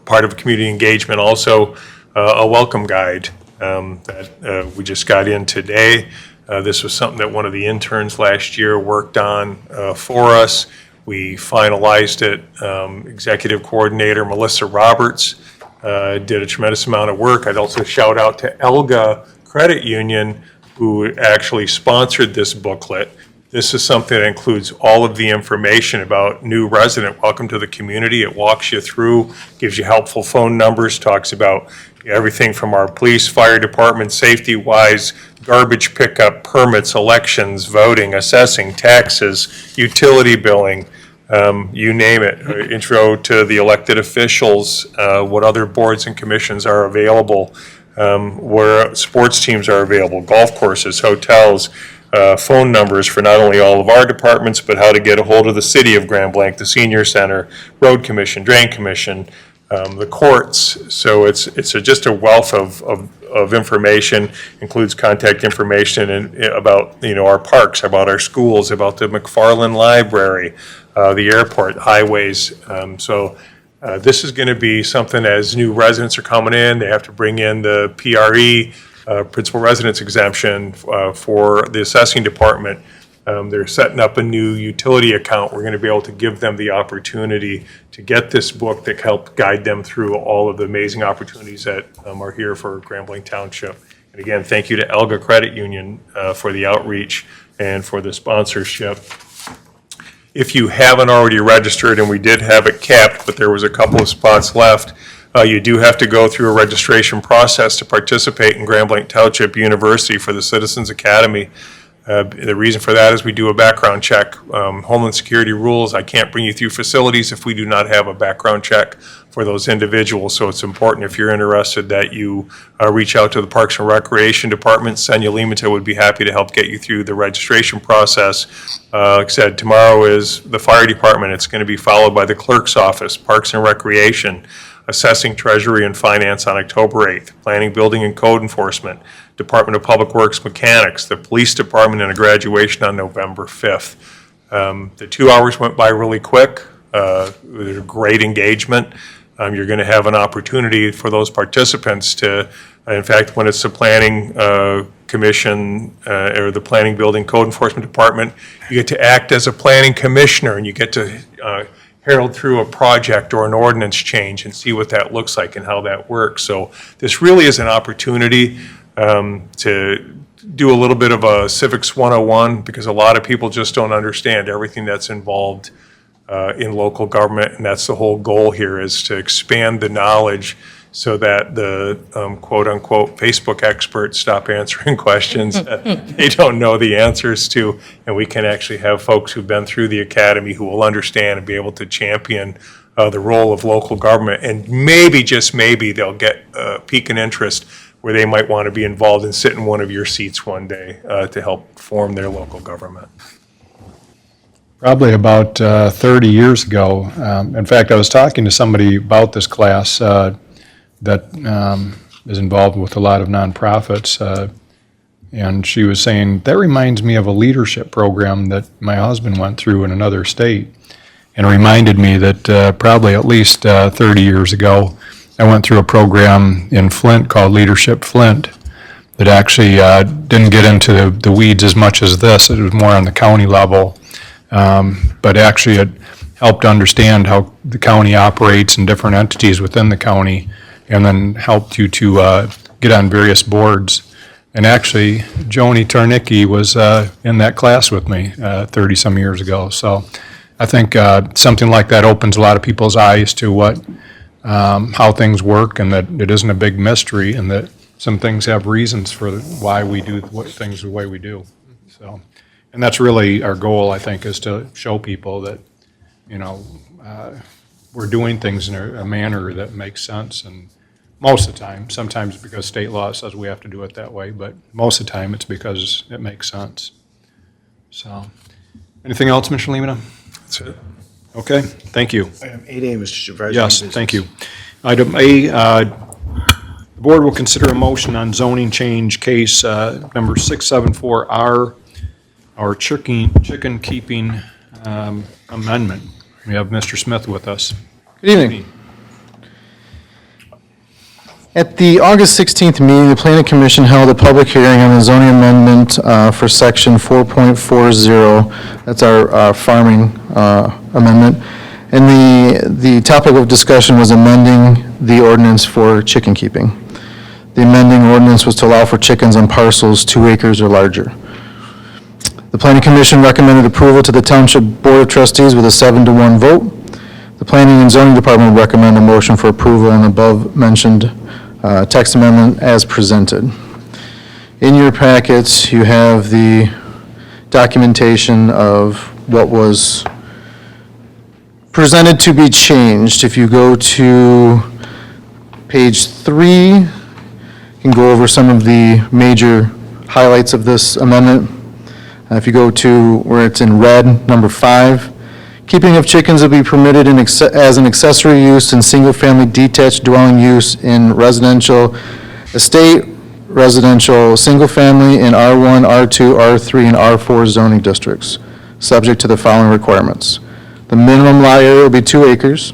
part of community engagement also a welcome guide that we just got in today. This was something that one of the interns last year worked on for us. We finalized it. Executive Coordinator Melissa Roberts did a tremendous amount of work. I'd also shout out to Elga Credit Union, who actually sponsored this booklet. This is something that includes all of the information about new resident. Welcome to the community. It walks you through, gives you helpful phone numbers, talks about everything from our police, fire department, safety-wise, garbage pickup, permits, elections, voting, assessing, taxes, utility billing, you name it. Intro to the elected officials, what other boards and commissions are available, where sports teams are available, golf courses, hotels, phone numbers for not only all of our departments, but how to get a hold of the city of Grand Blanc, the senior center, road commission, drain commission, the courts. So it's just a wealth of information, includes contact information and about our parks, about our schools, about the McFarland Library, the airport, highways. So this is going to be something as new residents are coming in, they have to bring in the PRE, principal residence exemption for the assessing department. they're setting up a new utility account. We're going to be able to give them the opportunity to get this book that help guide them through all of the amazing opportunities that are here for Grambling Township. And again, thank you to Elga Credit Union for the outreach and for the sponsorship. If you haven't already registered, and we did have it capped, but there was a couple of spots left, you do have to go through a registration process to participate in Grambling Township University for the Citizens Academy. The reason for that is we do a background check. Homeland Security rules, I can't bring you through facilities if we do not have a background check for those individuals. So it's important, if you're interested, that you reach out to the Parks and Recreation Department. Senya Limita would be happy to help get you through the registration process. Like I said, tomorrow is the Fire Department. It's going to be followed by the Clerk's Office, Parks and Recreation, Assessing, Treasury, and Finance on October 8th, Planning, Building, and Code Enforcement, Department of Public Works Mechanics, the Police Department, and a graduation on November 5th. The 2 hours went by really quick. There's great engagement. You're going to have an opportunity for those participants to, in fact, when it's the Planning Commission or the Planning, Building, Code Enforcement Department, you get to act as a planning commissioner, and you get to herald through a project or an ordinance change and see what that looks like and how that works. So this really is an opportunity to do a little bit of a civics 101, because a lot of people just don't understand everything that's involved in local government, and that's the whole goal here, is to expand the knowledge so that the quote-unquote Facebook experts stop answering questions that they don't know the answers to, and we can actually have folks who've been through the academy who will understand and be able to champion the role of local government, and maybe, just maybe, they'll get a pique in interest where they might want to be involved and sit in one of your seats one day to help form their local government. Probably about 30 years ago. In fact, I was talking to somebody about this class that is involved with a lot of nonprofits, and she was saying, that reminds me of a leadership program that my husband went through in another state, and reminded me that probably at least 30 years ago, I went through a program in Flint called Leadership Flint that actually didn't get into the weeds as much as this. It was more on the county level, but actually it helped understand how the county operates and different entities within the county, and then helped you to get on various boards. And actually, Joni Tarnicki was in that class with me 30-some years ago. So I think something like that opens a lot of people's eyes to what how things work, and that it isn't a big mystery, and that some things have reasons for why we do things the way we do. So, and that's really our goal, I think, is to show people that, you know, we're doing things in a manner that makes sense, and most of the time, sometimes because state law says we have to do it that way, but most of the time it's because it makes sense. So, anything else, Mr. Lemina? That's it. Okay, thank you. Item 8A, Mr. Supervisor. Yes, thank you. Item A, the board will consider a motion on zoning change case number 674R, our chicken keeping amendment. We have Mr. Smith with us. Good evening. At the August 16th meeting, the Planning Commission held a public hearing on the zoning amendment for Section 4.40. That's our farming amendment. And the topic of discussion was amending the ordinance for chicken keeping. The amending ordinance was to allow for chickens on parcels 2 acres or larger. The Planning Commission recommended approval to the Township Board of Trustees with a 7-to-1 vote. The Planning and Zoning Department would recommend a motion for approval on the above-mentioned text amendment as presented. In your packets, you have the documentation of what was presented to be changed. If you go to page 3, you can go over some of the major highlights of this amendment. If you go to where it's in red, number 5, keeping of chickens will be permitted as an accessory use in single-family detached dwelling use in residential estate, residential single-family in R1, R2, R3, and R4 zoning districts, subject to the following requirements. The minimum lot area will be 2 acres.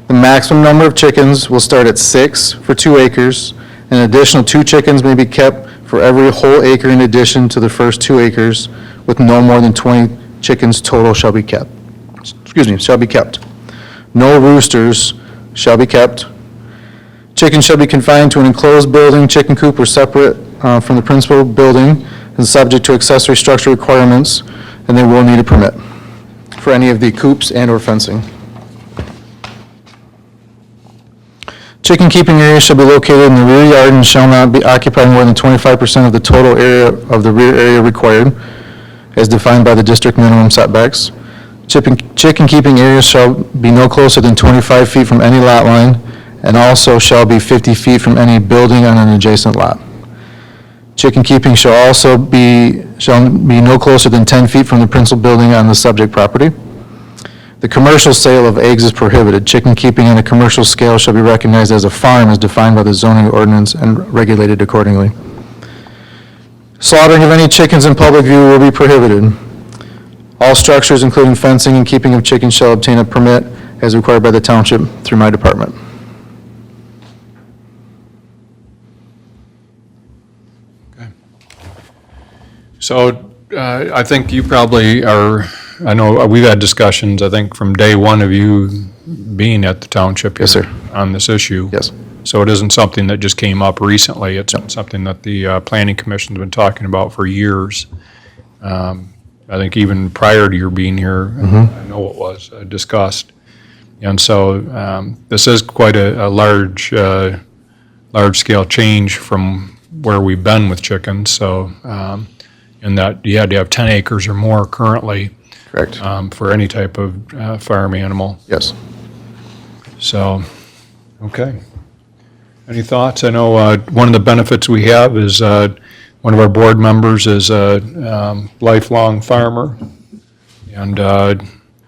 The maximum number of chickens will start at 6 for 2 acres. An additional 2 chickens may be kept for every whole acre in addition to the first 2 acres, with no more than 20 chickens total shall be kept. Shall be kept. No roosters shall be kept. Chickens shall be confined to an enclosed building, chicken coop, or separate from the principal building, and subject to accessory structure requirements, and they will need a permit for any of the coops and/or fencing. Chicken keeping area shall be located in the rear yard and shall not be occupied more than 25% of the total area of the rear area required, as defined by the district minimum setbacks. Chicken keeping area shall be no closer than 25 feet from any lot line, and also shall be 50 feet from any building on an adjacent lot. Chicken keeping shall be no closer than 10 feet from the principal building on the subject property. The commercial sale of eggs is prohibited. Chicken keeping on a commercial scale shall be recognized as a farm as defined by the zoning ordinance and regulated accordingly. Slaughtering of any chickens in public view will be prohibited. All structures, including fencing and keeping of chickens, shall obtain a permit as required by the township through my department. So I think you probably are, I know we've had discussions, I think, from day one of you being at the township here. Yes, sir. On this issue. Yes. So it isn't something that just came up recently. It's something that the planning commission's been talking about for years. I think even prior to your being here, I know it was discussed. And so this is quite a large-scale change from where we've been with chickens. So in that you had to have 10 acres or more currently. Correct. For any type of farm animal. Yes. So, okay. Any thoughts? I know one of the benefits we have is one of our board members is a lifelong farmer, and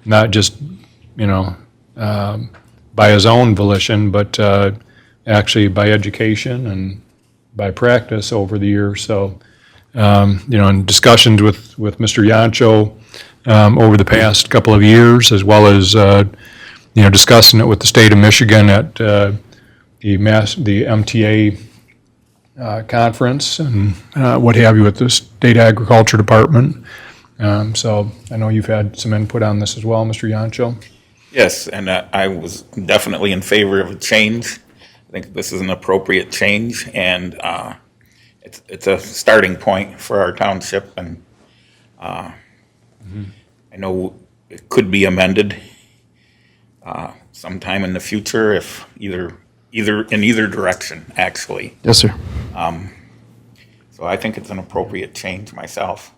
not just, by his own volition, but actually by education and by practice over the years. So, in discussions with Mr. Yancho over the past couple of years, as well as, discussing it with the state of Michigan at the MTA conference and what have you with the State Agriculture Department. So I know you've had some input on this as well, Mr. Yancho. Yes, and I was definitely in favor of a change. I think this is an appropriate change, and it's a starting point for our township, and I know it could be amended sometime in the future, if either in either direction, actually. Yes, sir. So I think it's an appropriate change myself.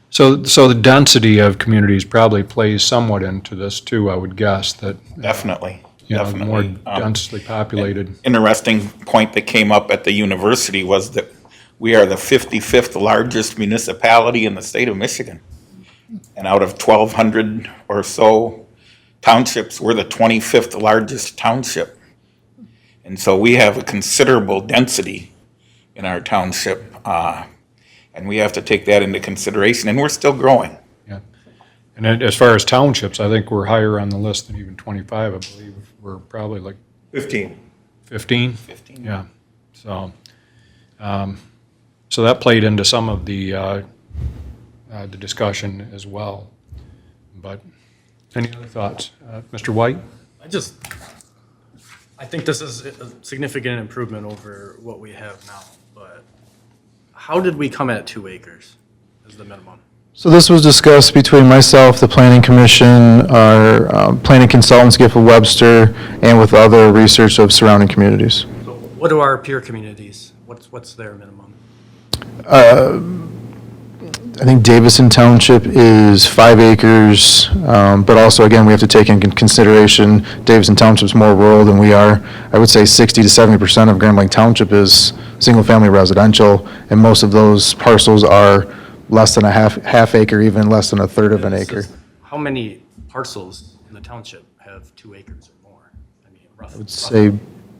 So the density of communities probably plays somewhat into this too, I would guess, that, Definitely, more definitely. densely populated. Interesting point that came up at the university was that we are the 55th largest municipality in the state of Michigan. And out of 1,200 or so townships, we're the 25th largest township. And so we have a considerable density in our township, and we have to take that into consideration, and we're still growing. Yeah. And then as far as townships, I think we're higher on the list than even 25, I believe. We're probably like 15. 15? 15. Yeah. So, so that played into some of the discussion as well. But any other thoughts? Mr. White? I think this is a significant improvement over what we have now, but how did we come at 2 acres as the minimum? So this was discussed between myself, the planning commission, our planning consultants, Gifford Webster, and with other research of surrounding communities. So what do our peer communities, what's their minimum? I think Davison Township is 5 acres, but also, again, we have to take into consideration Davison Township's more rural than we are. I would say 60 to 70% of Grand Blanc Township is single-family residential, and most of those parcels are less than a half acre, even less than a third of an acre. How many parcels in the township have 2 acres or more? I mean, roughly. I would say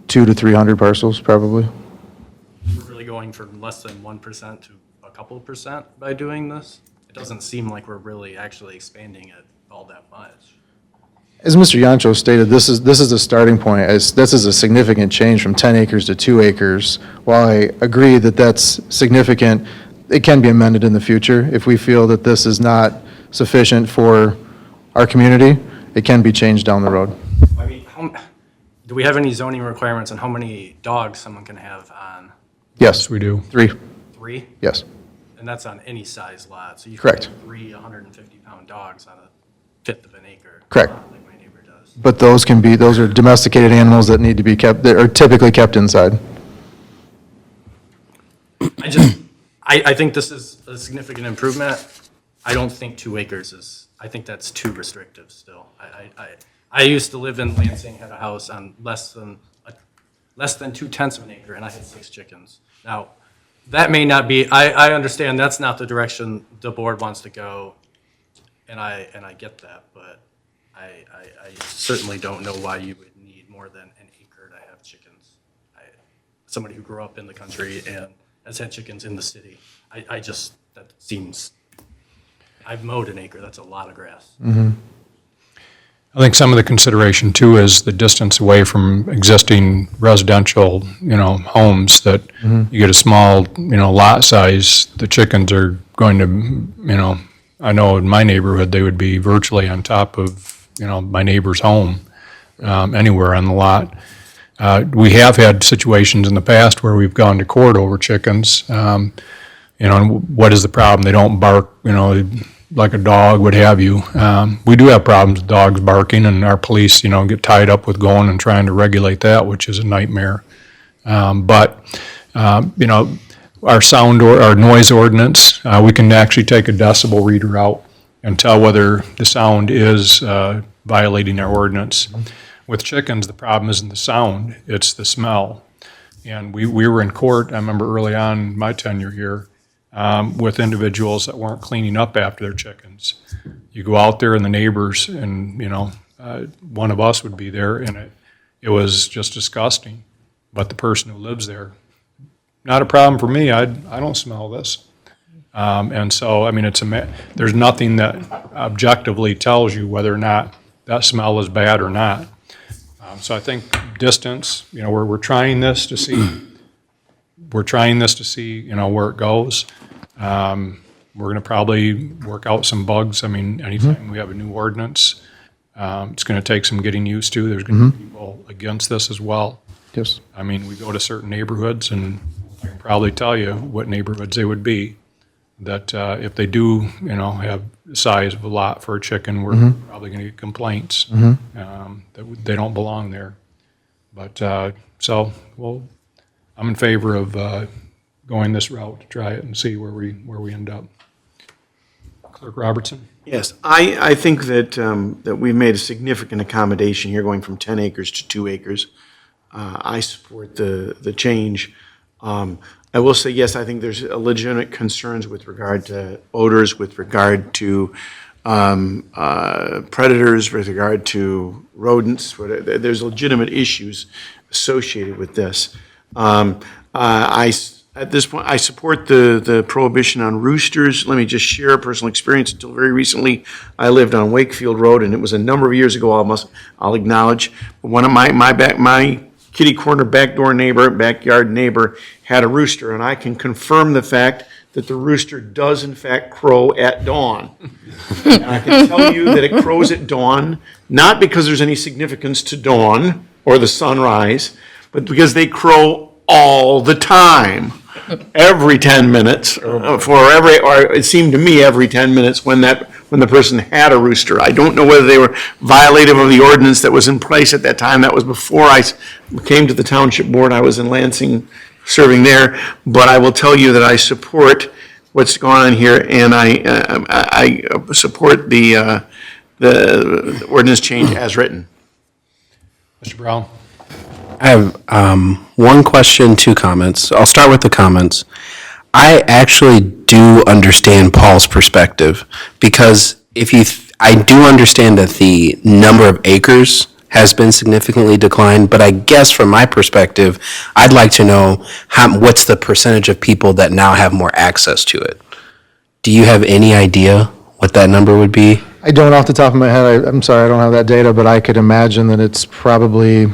200 to 300 parcels, probably. We're really going from less than 1% to a couple of percent by doing this? It doesn't seem like we're really actually expanding it all that much. As Mr. Yancho stated, this is a starting point. This is a significant change from 10 acres to 2 acres. While I agree that that's significant, it can be amended in the future. If we feel that this is not sufficient for our community, it can be changed down the road. I mean, do we have any zoning requirements on how many dogs someone can have on? Yes, We do. 3, 3? yes. And that's on any size lot, so you can Correct. have 3 150-pound dogs on a fifth of an acre. Correct. lot Like my neighbor does. But those are domesticated animals that need to be kept, that are typically kept inside. I think this is a significant improvement. I don't think 2 acres is, I think that's too restrictive still. I used to live in Lansing, had a house on less than 2/10 of an acre, and I had 6 chickens. Now, that may not be, I understand that's not the direction the board wants to go, and I get that, but I certainly don't know why you would need more than an acre to have chickens. Somebody who grew up in the country and has had chickens in the city, that seems, I've mowed an acre, that's a lot of grass. I think some of the consideration too is the distance away from existing residential, homes, that you get a small, lot size, the chickens are going to, I know in my neighborhood, they would be virtually on top of, my neighbor's home, anywhere on the lot. We have had situations in the past where we've gone to court over chickens. And what is the problem? They don't bark, like a dog, what have you. We do have problems with dogs barking, and our police, get tied up with going and trying to regulate that, which is a nightmare. But our sound or our noise ordinance, we can actually take a decibel reader out and tell whether the sound is violating our ordinance. With chickens, the problem isn't the sound, it's the smell. And we were in court, I remember early on my tenure here, with individuals that weren't cleaning up after their chickens. You go out there and the neighbors, and, one of us would be there, and it was just disgusting. But the person who lives there, not a problem for me, I don't smell this. And so, I mean, there's nothing that objectively tells you whether or not that smell is bad or not. So I think distance, we're trying this to see, where it goes. We're gonna probably work out some bugs. I mean, anytime we have a new ordinance, it's gonna take some getting used to. There's gonna be people against this as well. Yes. I mean, we go to certain neighborhoods, and I can probably tell you what neighborhoods they would be, that if they do, have the size of a lot for a chicken, we're probably gonna get complaints that they don't belong there. But, I'm in favor of going this route to try it and see where we end up. Clerk Robertson? Yes, I think that we've made a significant accommodation here, going from 10 acres to 2 acres. I support the change. I will say, yes, I think there's legitimate concerns with regard to odors, with regard to predators, with regard to rodents. There's legitimate issues associated with this. At this point, I support the prohibition on roosters. Let me just share a personal experience. Until very recently, I lived on Wakefield Road, and it was a number of years ago, I'll acknowledge. But one of my kitty corner backyard neighbor had a rooster, and I can confirm the fact that the rooster does in fact crow at dawn. And I can tell you that it crows at dawn, not because there's any significance to dawn or the sunrise, but because they crow all the time, every 10 minutes, or it seemed to me every 10 minutes when the person had a rooster. I don't know whether they were violative of the ordinance that was in place at that time. That was before I came to the township board. I was in Lansing serving there, but I will tell you that I support what's going on here, and I support the ordinance change as written. Mr. Brown? I have one question, 2 comments. I'll start with the comments. I actually do understand Paul's perspective, because I do understand that the number of acres has been significantly declined, but I guess from my perspective, I'd like to know what's the percentage of people that now have more access to it. Do you have any idea what that number would be? I don't off the top of my head. I'm sorry, I don't have that data, but I could imagine that it's probably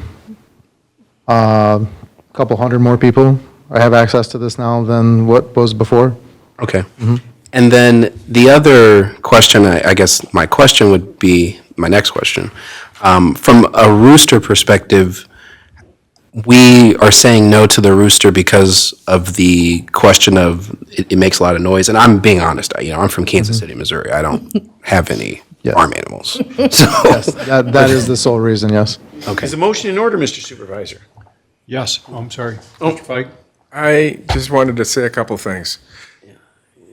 a couple hundred more people have access to this now than what was before. Okay. And then the other question, I guess my question would be, my next question. From a rooster perspective, we are saying no to the rooster because of the question of it makes a lot of noise. And I'm being honest, I'm from Kansas City, Missouri. I don't have any farm animals. So, That is the sole reason, yes. okay. Is the motion in order, Mr. Supervisor? Yes, I'm sorry. Mr. Fike? I just wanted to say a couple things.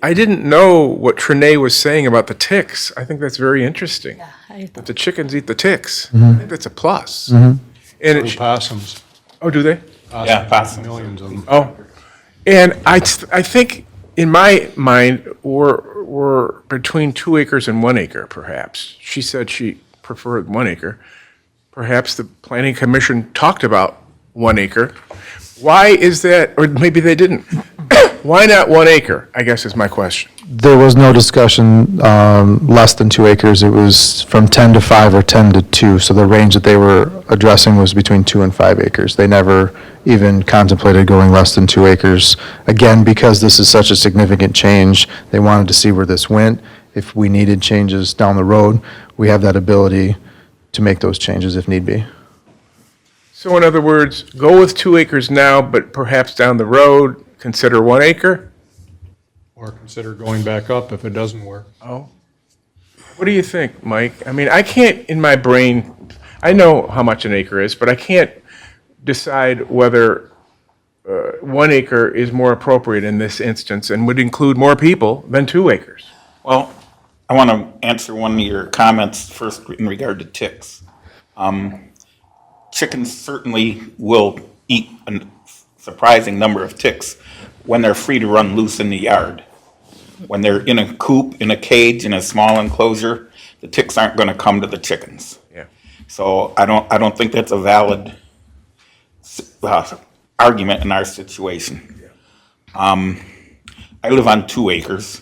I didn't know what Trinae was saying about the ticks. I think that's very interesting. That the chickens eat the ticks. I think that's a plus. And it, Possums. oh, do they? Yeah, possums. Millions of them. Oh, and I think in my mind we're between 2 acres and 1 acre, perhaps. She said she preferred 1 acre. Perhaps the planning commission talked about 1 acre. Why is that? Or maybe they didn't. Why not 1 acre? I guess is my question. There was no discussion less than 2 acres. It was from 10 to 5 or 10 to 2. So the range that they were addressing was between 2 and 5 acres. They never even contemplated going less than 2 acres. Again, because this is such a significant change, they wanted to see where this went. If we needed changes down the road, we have that ability to make those changes if need be. So in other words, go with 2 acres now, but perhaps down the road, consider 1 acre? Or consider going back up if it doesn't work. Oh. What do you think, Mike? I mean, I can't, in my brain, I know how much an acre is, but I can't decide whether 1 acre is more appropriate in this instance and would include more people than 2 acres. Well, I want to answer one of your comments first in regard to ticks. Chickens certainly will eat a surprising number of ticks when they're free to run loose in the yard. When they're in a coop, in a cage, in a small enclosure, the ticks aren't going to come to the chickens. Yeah. So I don't think that's a valid argument in our situation. I live on 2 acres,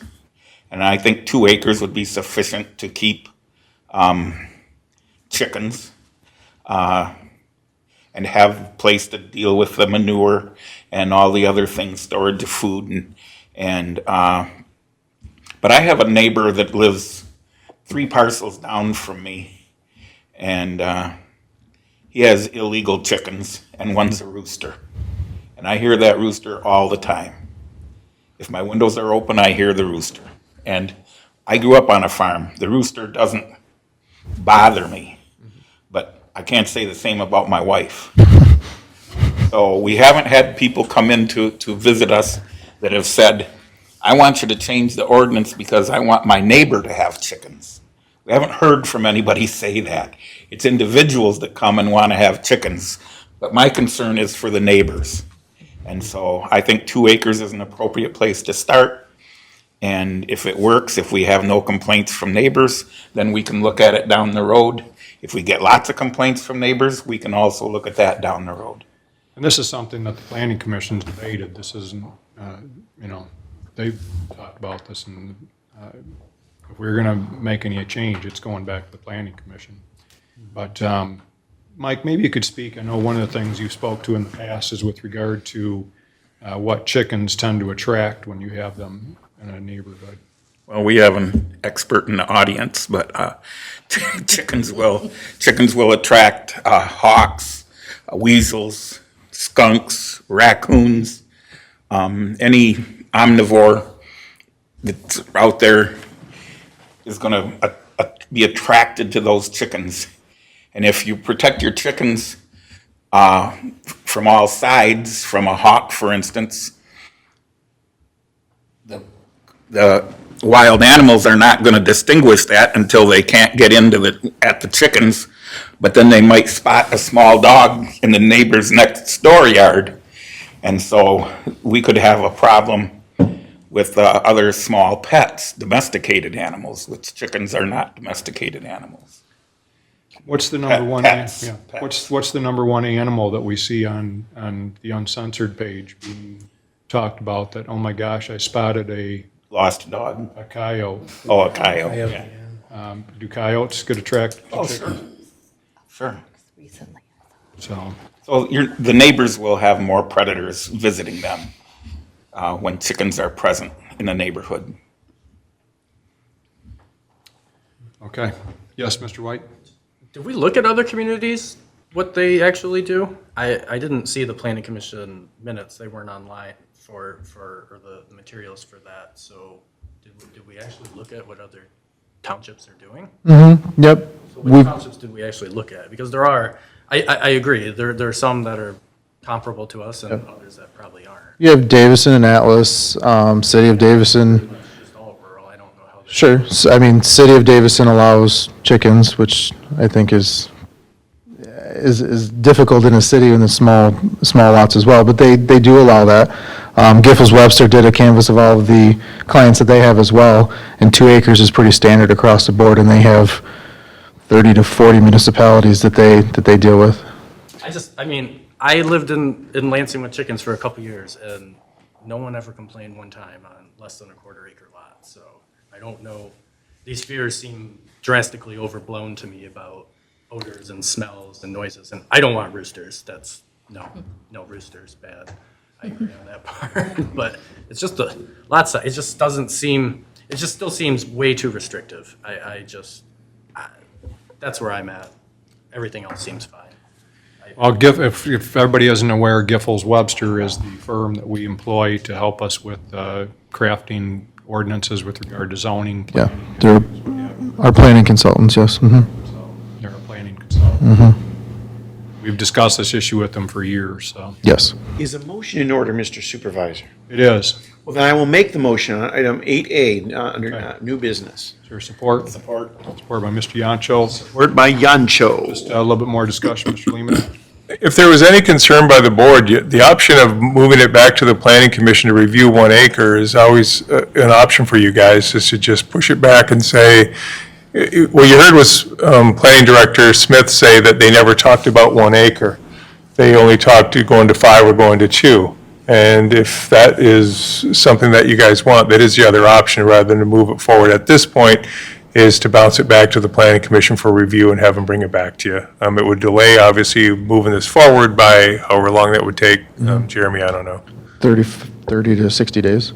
and I think 2 acres would be sufficient to keep chickens and have a place to deal with the manure and all the other things, storage of food, but I have a neighbor that lives 3 parcels down from me, and he has illegal chickens, and one's a rooster. And I hear that rooster all the time. If my windows are open, I hear the rooster. And I grew up on a farm. The rooster doesn't bother me, but I can't say the same about my wife. So we haven't had people come in to visit us that have said, I want you to change the ordinance because I want my neighbor to have chickens. We haven't heard from anybody say that. It's individuals that come and want to have chickens, but my concern is for the neighbors. And so I think 2 acres is an appropriate place to start. And if it works, if we have no complaints from neighbors, then we can look at it down the road. If we get lots of complaints from neighbors, we can also look at that down the road. And this is something that the planning commission's debated. This isn't, they've talked about this, and if we're going to make any change, it's going back to the planning commission. But Mike, maybe you could speak. I know one of the things you spoke to in the past is with regard to what chickens tend to attract when you have them in a neighborhood. Well, we have an expert in the audience, but chickens will attract hawks, weasels, skunks, raccoons, any omnivore that's out there is going to be attracted to those chickens. And if you protect your chickens from all sides, from a hawk, for instance, the wild animals are not going to distinguish that until they can't get at the chickens, but then they might spot a small dog in the neighbor's next door yard. And so we could have a problem with other small pets, domesticated animals, which chickens are not domesticated animals. What's the number one? Pets. Yeah. Pets. What's the number one animal that we see on the uncensored page being talked about? That, oh my gosh, I spotted a Lost dog. coyote. Oh, a coyote. Yeah. Do coyotes get attracted to Oh, chickens? sure. So The neighbors will have more predators visiting them when chickens are present. in a neighborhood. Okay. Yes, Mr. White? Did we look at other communities, what they actually do? I didn't see the planning commission minutes. They weren't online for or the materials for that. So did we actually look at what other townships are doing? Yep. So which townships did we actually look at? Because there are, I agree, there are some that are comparable to us and others that probably aren't. You have Davison and Atlas, City of Davison. Just all rural, I don't know how they. Sure. I mean, City of Davison allows chickens, which I think is difficult in a city in the small lots as well, but they do allow that. Giffords Webster did a canvas of all of the clients that they have as well, and 2 acres is pretty standard across the board, and they have 30 to 40 municipalities that they deal with. I lived in Lansing with chickens for a couple years, and no one ever complained one time on less than a quarter-acre lot. So I don't know. These fears seem drastically overblown to me about odors and smells and noises. And I don't want roosters. That's no roosters, bad. I agree on that part. But it's just a lot size. It just doesn't seem. It just still seems way too restrictive. That's where I'm at. Everything else seems fine. Well, if everybody isn't aware, Giffords Webster is the firm that we employ to help us with crafting ordinances with regard to zoning. Yeah, they're our planning consultants, yes. Mm-hmm. So they're a planning consultant. We've discussed this issue with them for years, so. Yes. Is a motion in order, Mr. Supervisor? It is. Well, then I will make the motion on item 8A, under new business. Is there support? Support by Mr. Yancho. Support by Yancho. Just a little bit more discussion, Mr. Lehman. If there was any concern by the board, the option of moving it back to the planning commission to review 1 acre is always an option for you guys, is to just push it back and say, what you heard was Planning Director Smith say that they never talked about 1 acre. They only talked to going to 5 or going to 2. And if that is something that you guys want, that is the other option, rather than to move it forward at this point, is to bounce it back to the planning commission for review and have them bring it back to you. It would delay, obviously, moving this forward by however long that would take. Jeremy, I don't know. 30 to 60 days.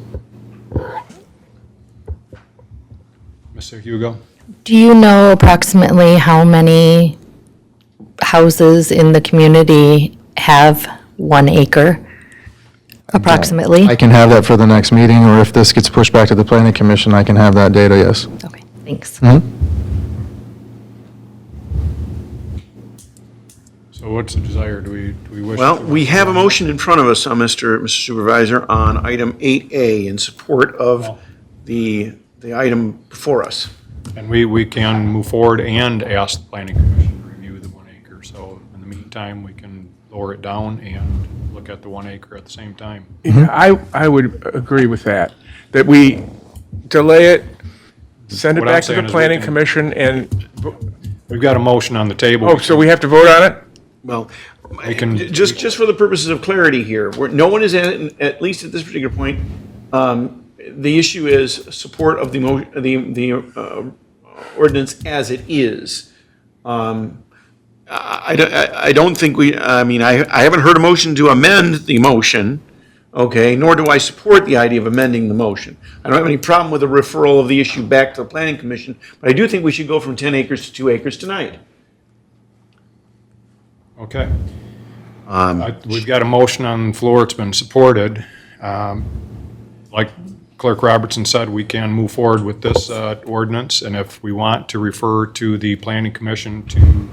Mr. Hugo? Do you know approximately how many houses in the community have 1 acre? Approximately? I can have that for the next meeting, or if this gets pushed back to the planning commission, I can have that data, yes. Okay, thanks. So what's the desire? Do we wish? Well, we have a motion in front of us, Mr. Supervisor, on item 8A in support of the item before us. And we can move forward and ask the planning commission to review the 1 acre. So in the meantime, we can lower it down and look at the 1 acre at the same time. I would agree with that we delay it, send it What I'm back to saying the is planning we can- commission, and, We've got a motion on the table. so we have to vote on it? Well, We can- just for the purposes of clarity here, no one is, at least at this particular point, the issue is support of the ordinance as it is. I don't think I haven't heard a motion to amend the motion, okay, nor do I support the idea of amending the motion. I don't have any problem with a referral of the issue back to the planning commission, but I do think we should go from 10 acres to 2 acres tonight. Okay. We've got a motion on the floor. It's been supported. Like Clerk Robertson said, we can move forward with this ordinance, and if we want to refer to the planning commission to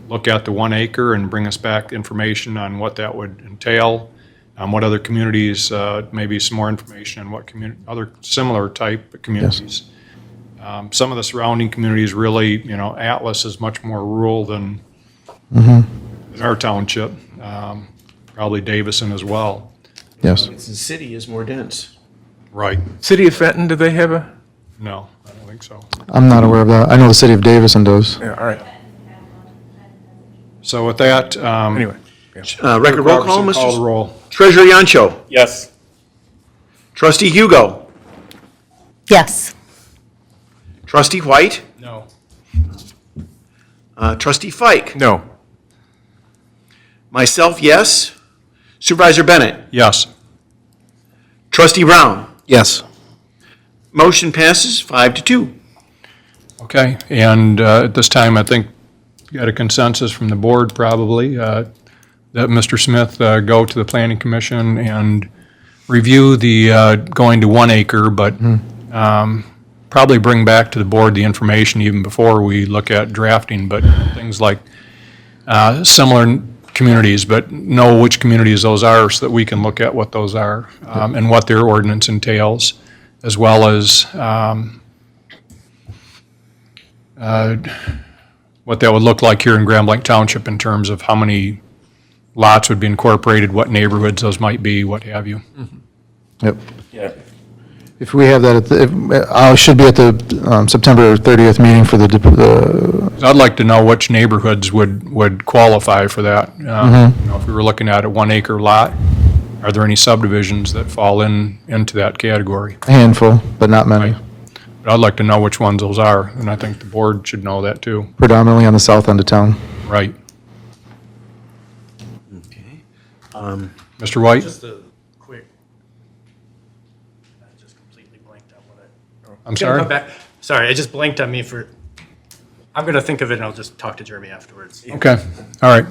look at the 1 acre and bring us back information on what that would entail, what other communities, maybe some more information on what other similar type of communities. Some of the surrounding communities really, Atlas is much more rural than our township, probably Davison as well. Yes. The city is more dense. Right. City of Fenton, do they have a? No, I don't think so. I'm not aware of that. I know the city of Davison does. Yeah, all right. So with that, Anyway. Record roll call, Robertson, call the Mr. roll. Treasurer Yancho. Yes. Trustee Hugo. Yes. Trustee White. No. Trustee Fike. No. Myself, yes. Supervisor Bennett. Yes. Trustee Brown. Yes. Motion passes 5-2. Okay, and at this time, I think you got a consensus from the board probably that Mr. Smith go to the planning commission and review the going to 1 acre, but probably bring back to the board the information even before we look at drafting, but things like similar communities, but know which communities those are so that we can look at what those are and what their ordinance entails, as well as what that would look like here in Grand Blanc Township in terms of how many lots would be incorporated, what neighborhoods those might be, what have you. Yep. Yeah. If we have that, I should be at the September 30th meeting for the I'd like to know which neighborhoods would qualify for that. You know, if we were looking at a 1 acre lot, are there any subdivisions that fall into that category? a handful, but not many, But I'd like to know which ones those are, and I think the board should know that too. predominantly on the south end of town. Right. Okay. Mr. White? Just a quick, I just completely blanked on what I'm Gonna sorry? come back. Sorry, it just blanked on me for, I'm going to think of it and I'll just talk to Jeremy afterwards. Okay, all right.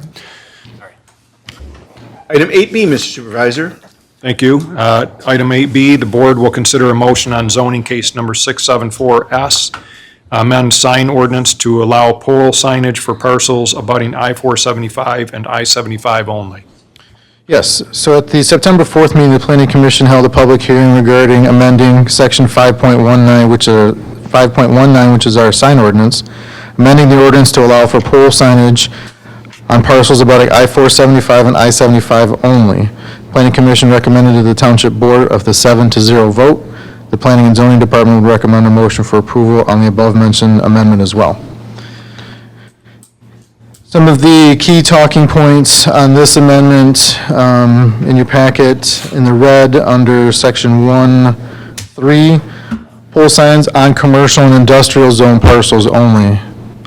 Item 8B, Mr. Supervisor. Thank you. Item 8B, the board will consider a motion on zoning case number 674S, amend sign ordinance to allow pole signage for parcels abutting I-475 and I-75 only. Yes, so at the September 4th meeting, the Planning Commission held a public hearing regarding amending Section 5.19, which is our sign ordinance, amending the ordinance to allow for pole signage on parcels abutting I-475 and I-75 only. Planning Commission recommended to the Township Board of the 7-0 vote. The Planning and Zoning Department would recommend a motion for approval on the above-mentioned amendment as well. Some of the key talking points on this amendment in your packet, in the red, under Section 1.3, pole signs on commercial and industrial zone parcels only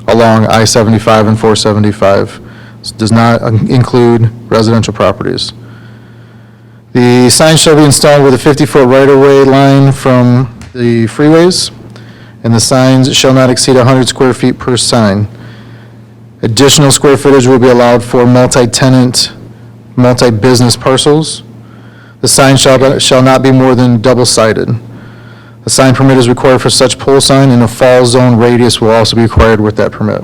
along I-75 and 475. This does not include residential properties. The sign shall be installed with a 50-foot right-of-way line from the freeways, and the signs shall not exceed 100 square feet per sign. Additional square footage will be allowed for multi-tenant, multi-business parcels. The sign shall not be more than double-sided. A sign permit is required for such pole sign, and a fall zone radius will also be required with that permit.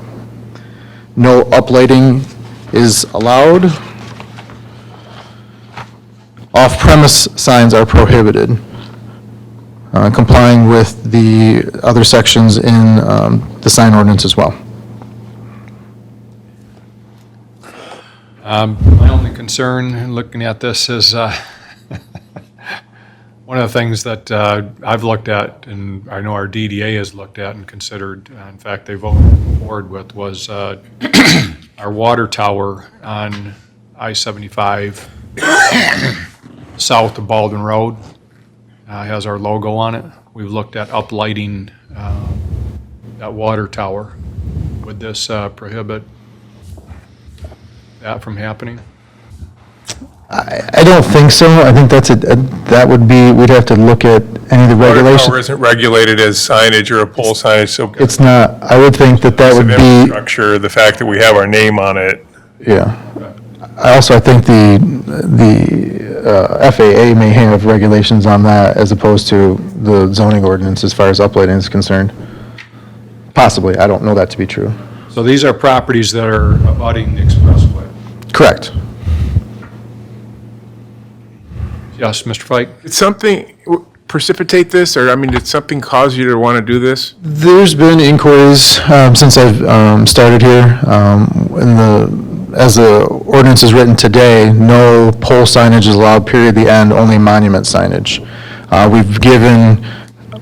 No uplighting is allowed. Off-premise signs are prohibited, complying with the other sections in the sign ordinance as well. My only concern in looking at this is one of the things that I've looked at, and I know our DDA has looked at and considered, in fact, they voted forward with, was our water tower on I-75 south of Baldwin Road. Has our logo on it. We've looked at uplighting that water tower. Would this prohibit that from happening? I don't think so. I think that would be, we'd have to look at any of the Water regulations. tower isn't regulated as signage or a pole signage, so It's not, I would think that would be, infrastructure, the fact that we have our name on it. yeah. I think the FAA may have regulations on that as opposed to the zoning ordinance as far as uplighting is concerned. Possibly, I don't know that to be true. So these are properties that are abutting the expressway. Correct. Yes, Mr. Fike? Did something precipitate this, or, I mean, did something cause you to want to do this? There's been inquiries since I've started here. As the ordinance is written today, no pole signage is allowed, period, the end, only monument signage. We've given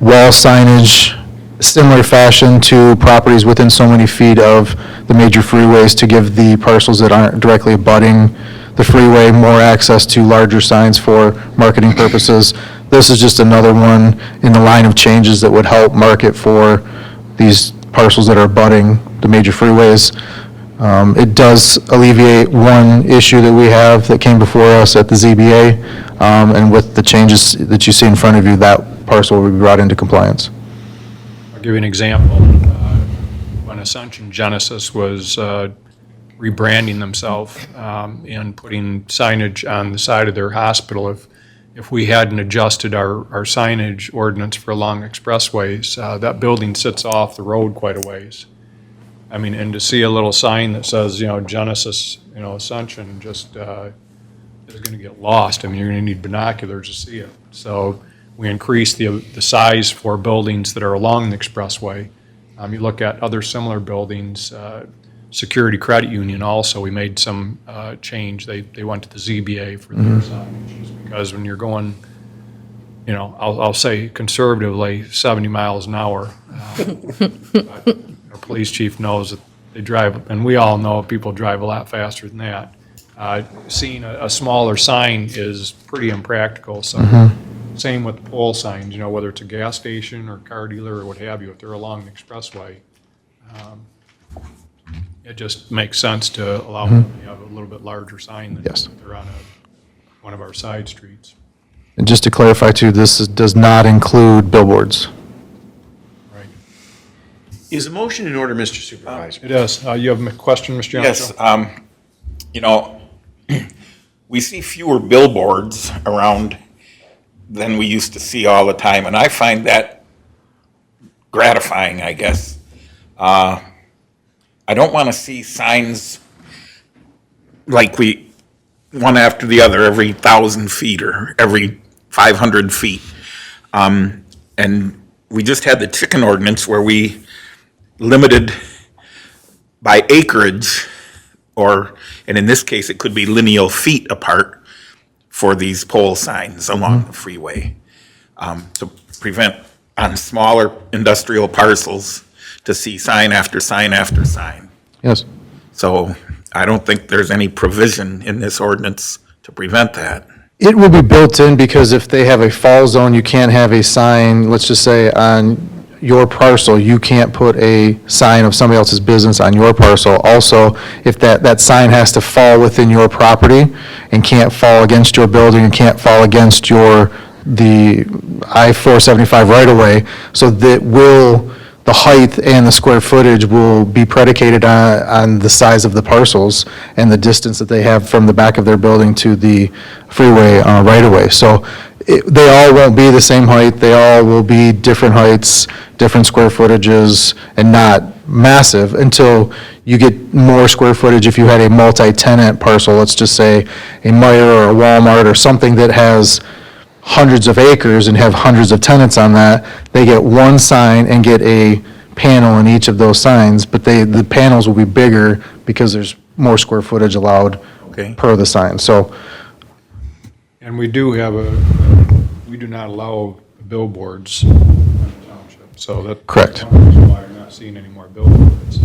wall signage similar fashion to properties within so many feet of the major freeways to give the parcels that aren't directly abutting the freeway more access to larger signs for marketing purposes. This is just another one in the line of changes that would help market for these parcels that are abutting the major freeways. It does alleviate one issue that we have that came before us at the ZBA, and with the changes that you see in front of you, that parcel will be brought into compliance. I'll give you an example. When Ascension Genesis was rebranding themselves and putting signage on the side of their hospital, if we hadn't adjusted our signage ordinance for along expressways, that building sits off the road quite a ways. I mean, and to see a little sign that says, Genesis, Ascension, just is going to get lost. I mean, you're going to need binoculars to see it. So we increased the size for buildings that are along the expressway. You look at other similar buildings, Security Credit Union also, we made some change. They went to the ZBA for their signage, because when you're going, I'll say conservatively, 70 miles an hour, but our police chief knows that they drive, and we all know people drive a lot faster than that. Seeing a smaller sign is pretty impractical, so same with pole signs, whether it's a gas station or car dealer or what have you, if they're along the expressway, it just makes sense to allow them to have a little bit larger sign than Yes. if they're on one of our side streets. And just to clarify too, does not include billboards. Right. Is a motion in order, Mr. Supervisor? It is. You have a question, Mr. Yoncho? Yes, we see fewer billboards around than we used to see all the time, and I find that gratifying, I guess. I don't want to see signs like one after the other, every 1,000 feet or every 500 feet. And we just had the chicken ordinance where we limited by acreage, and in this case, it could be lineal feet apart for these pole signs along the freeway, to prevent on smaller industrial parcels to see sign after sign after sign. Yes. So I don't think there's any provision in this ordinance to prevent that. It will be built in because if they have a fall zone, you can't have a sign, let's just say on your parcel, you can't put a sign of somebody else's business on your parcel. Also, if that sign has to fall within your property and can't fall against your building and can't fall against the I-475 right-of-way, so the height and the square footage will be predicated on the size of the parcels and the distance that they have from the back of their building to the freeway right-of-way. So they all won't be the same height, they all will be different heights, different square footages, and not massive until you get more square footage. If you had a multi-tenant parcel, let's just say a Meijer or a Walmart or something that has hundreds of acres and have hundreds of tenants on that, they get one sign and get a panel in each of those signs, but the panels will be bigger because there's more square footage allowed Okay. per the sign. So, And we do we do not allow billboards in the township, so that. Correct. That's one reason why you're not seeing any more billboards.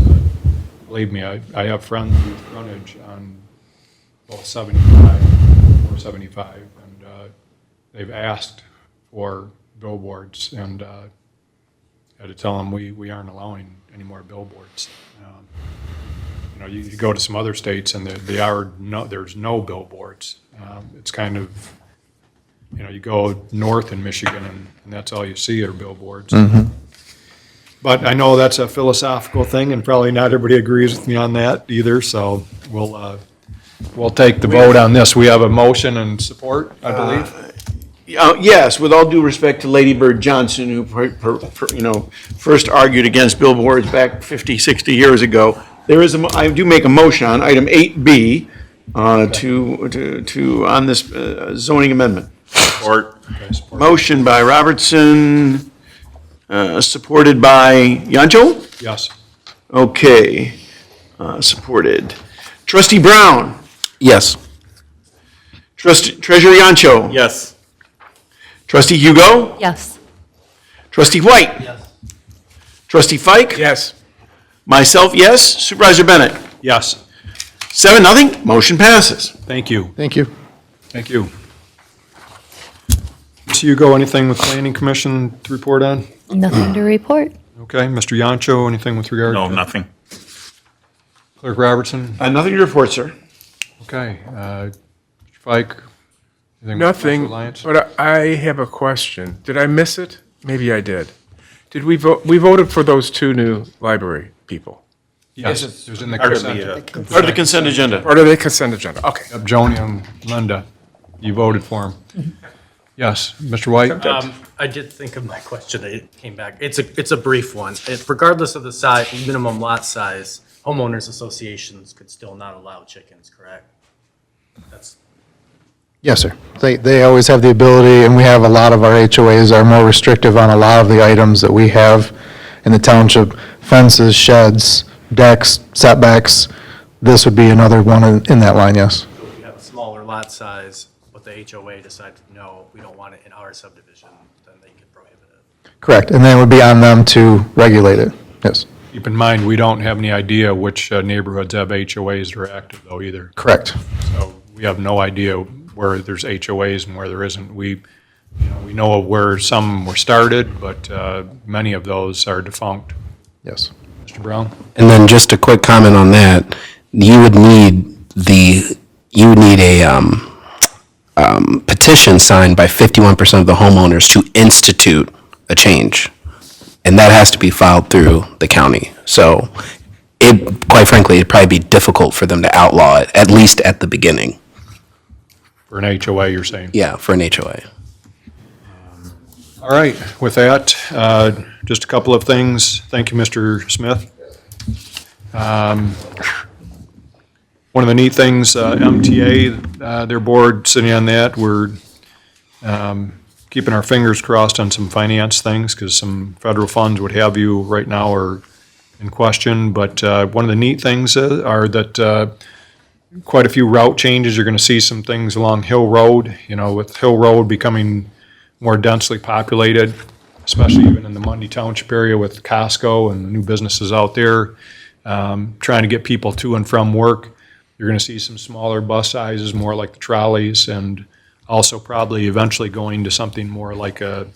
Believe me, I have friends with frontage on both 75 or 75, and they've asked for billboards, and I had to tell them we aren't allowing any more billboards. You go to some other states and there's no billboards. It's kind of, you go north in Michigan and that's all you see are billboards. But I know that's a philosophical thing and probably not everybody agrees with me on that either, so we'll take the vote on this. We have a motion and support, I believe. Yes, with all due respect to Lady Bird Johnson, who, first argued against billboards back 50, 60 years ago, I do make a motion on item 8B on this zoning amendment. Support. Motion by Robertson, supported by Yancho? Yes. Okay, supported. Trustee Brown? Yes. Treasurer Yancho? Yes. Trustee Hugo? Yes. Trustee White? Yes. Trustee Fike? Yes. Myself, yes. Supervisor Bennett? Yes. 7-0, motion passes. Thank you. thank you. Thank you. So you go, anything with planning commission to report on? Nothing to report. Okay, Mr. Yancho, anything with regard No, to? nothing. Clerk Robertson? Nothing to report, sir. Okay, Mr. Fike, Anything Nothing, Mr. Lyons? but I have a question. Did I miss it? Maybe I did. Did we vote, we voted for those two new library people? Yes, it was in the Part of consent. Part of the consent agenda. Part of the consent agenda, okay. Joni and Linda, you voted for them. Yes, Mr. White? I did think of my question, it came back. It's a brief one. Regardless of the size, minimum lot size, homeowners associations could still not allow chickens, correct? That's, Yes, sir. They always have the ability, and we have a lot of our HOAs are more restrictive on a lot of the items that we have in the township, fences, sheds, decks, setbacks. This would be another one in that line, yes. if you have a smaller lot size, but the HOA decided, no, we don't want it in our subdivision, then they could prohibit it. Correct, and then it would be on them to regulate it, yes. Keep in mind, we don't have any idea which neighborhoods have HOAs that are active though either. Correct. So we have no idea where there's HOAs and where there isn't. We know of where some were started, but many of those are defunct. Yes. Mr. Brown? And then just a quick comment on that, you would need a petition signed by 51% of the homeowners to institute a change. And that has to be filed through the county. So quite frankly, it'd probably be difficult for them to outlaw it, at least at the beginning. For an HOA, you're saying? Yeah, for an HOA. All right, with that, just a couple of things. Thank you, Mr. Smith. One of the neat things, MTA, their board sitting on that, we're keeping our fingers crossed on some finance things because some federal funds, what have you, right now are in question. But one of the neat things are that quite a few route changes. You're going to see some things along Hill Road, with Hill Road becoming more densely populated, especially even in the Mundy Township area with Costco and the new businesses out there, trying to get people to and from work. You're going to see some smaller bus sizes, more like the trolleys, and also probably eventually going to something more like they'll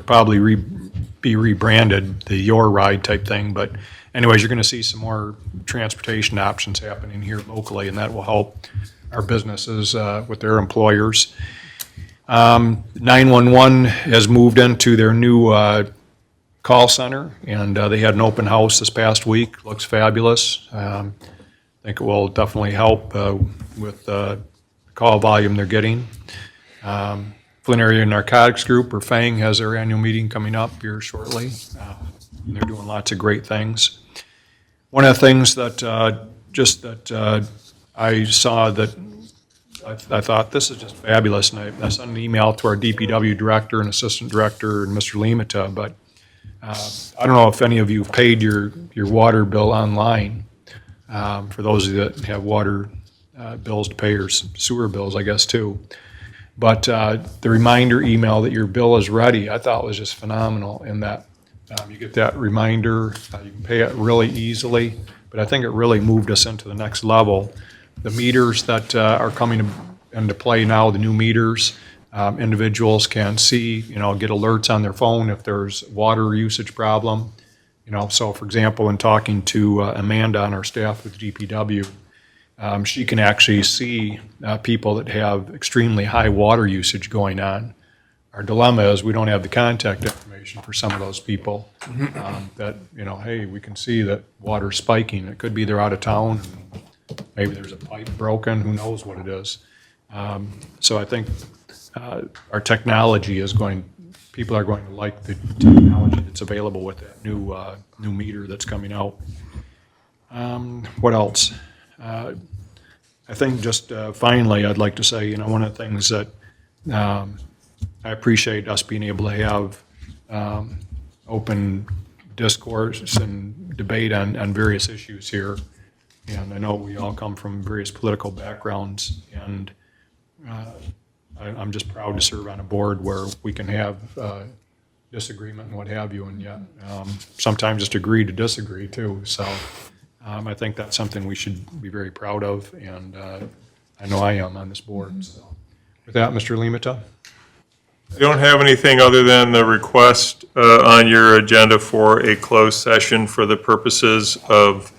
probably be rebranded, the Your Ride type thing. But anyways, you're going to see some more transportation options happening here locally, and that will help our businesses with their employers. 911 has moved into their new call center, and they had an open house this past week. Looks fabulous. I think it will definitely help with the call volume they're getting. Flint Area Narcotics Group, or FANG, has their annual meeting coming up here shortly. And they're doing lots of great things. One of the things that I saw that I thought this is just fabulous, and I sent an email to our DPW director and assistant director and Mr. Limata, but I don't know if any of you have paid your water bill online, for those of you that have water bills to pay, or sewer bills, I guess, too. But the reminder email that your bill is ready, I thought was just phenomenal in that you get that reminder, you can pay it really easily, but I think it really moved us into the next level. The meters that are coming into play now, the new meters, individuals can see, get alerts on their phone if there's water usage problem. So for example, in talking to Amanda on our staff with DPW, she can actually see people that have extremely high water usage going on. Our dilemma is we don't have the contact information for some of those people that, hey, we can see that water's spiking. It could be they're out of town. Maybe there's a pipe broken, who knows what it is. So I think our technology people are going to like the technology that's available with that new meter that's coming out. What else? I think just finally, I'd like to say, one of the things that I appreciate us being able to have open discourse and debate on various issues here. And I know we all come from various political backgrounds, and I'm just proud to serve on a board where we can have disagreement and what have you, and yet sometimes just agree to disagree too. So I think that's something we should be very proud of, and I know I am on this board. So with that, Mr. Limata? I don't have anything other than the request on your agenda for a closed session for the purposes of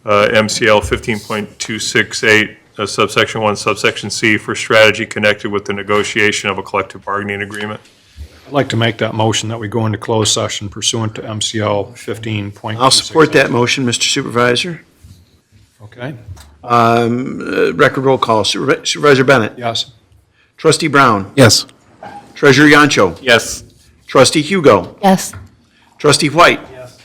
MCL 15.268 subsection 1, subsection C, for strategy connected with the negotiation of a collective bargaining agreement. I'd like to make that motion that we go into closed session pursuant to MCL 15.26. I'll support that motion, Mr. Supervisor. Okay? Record roll call. Supervisor Bennett. Yes. Trustee Brown. Yes. Treasurer Yancho. Yes. Trustee Hugo. Yes. Trustee White. Yes.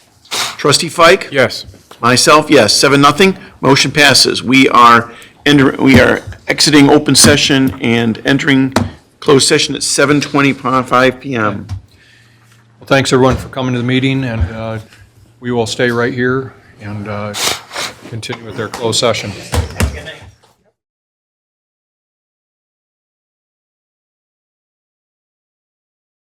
Trustee Fike. Yes. Myself, yes. 7-0. Motion passes. We are exiting open session and entering closed session at 7:25 p.m. Well, thanks, everyone, for coming to the meeting, and we will stay right here and continue with our closed session.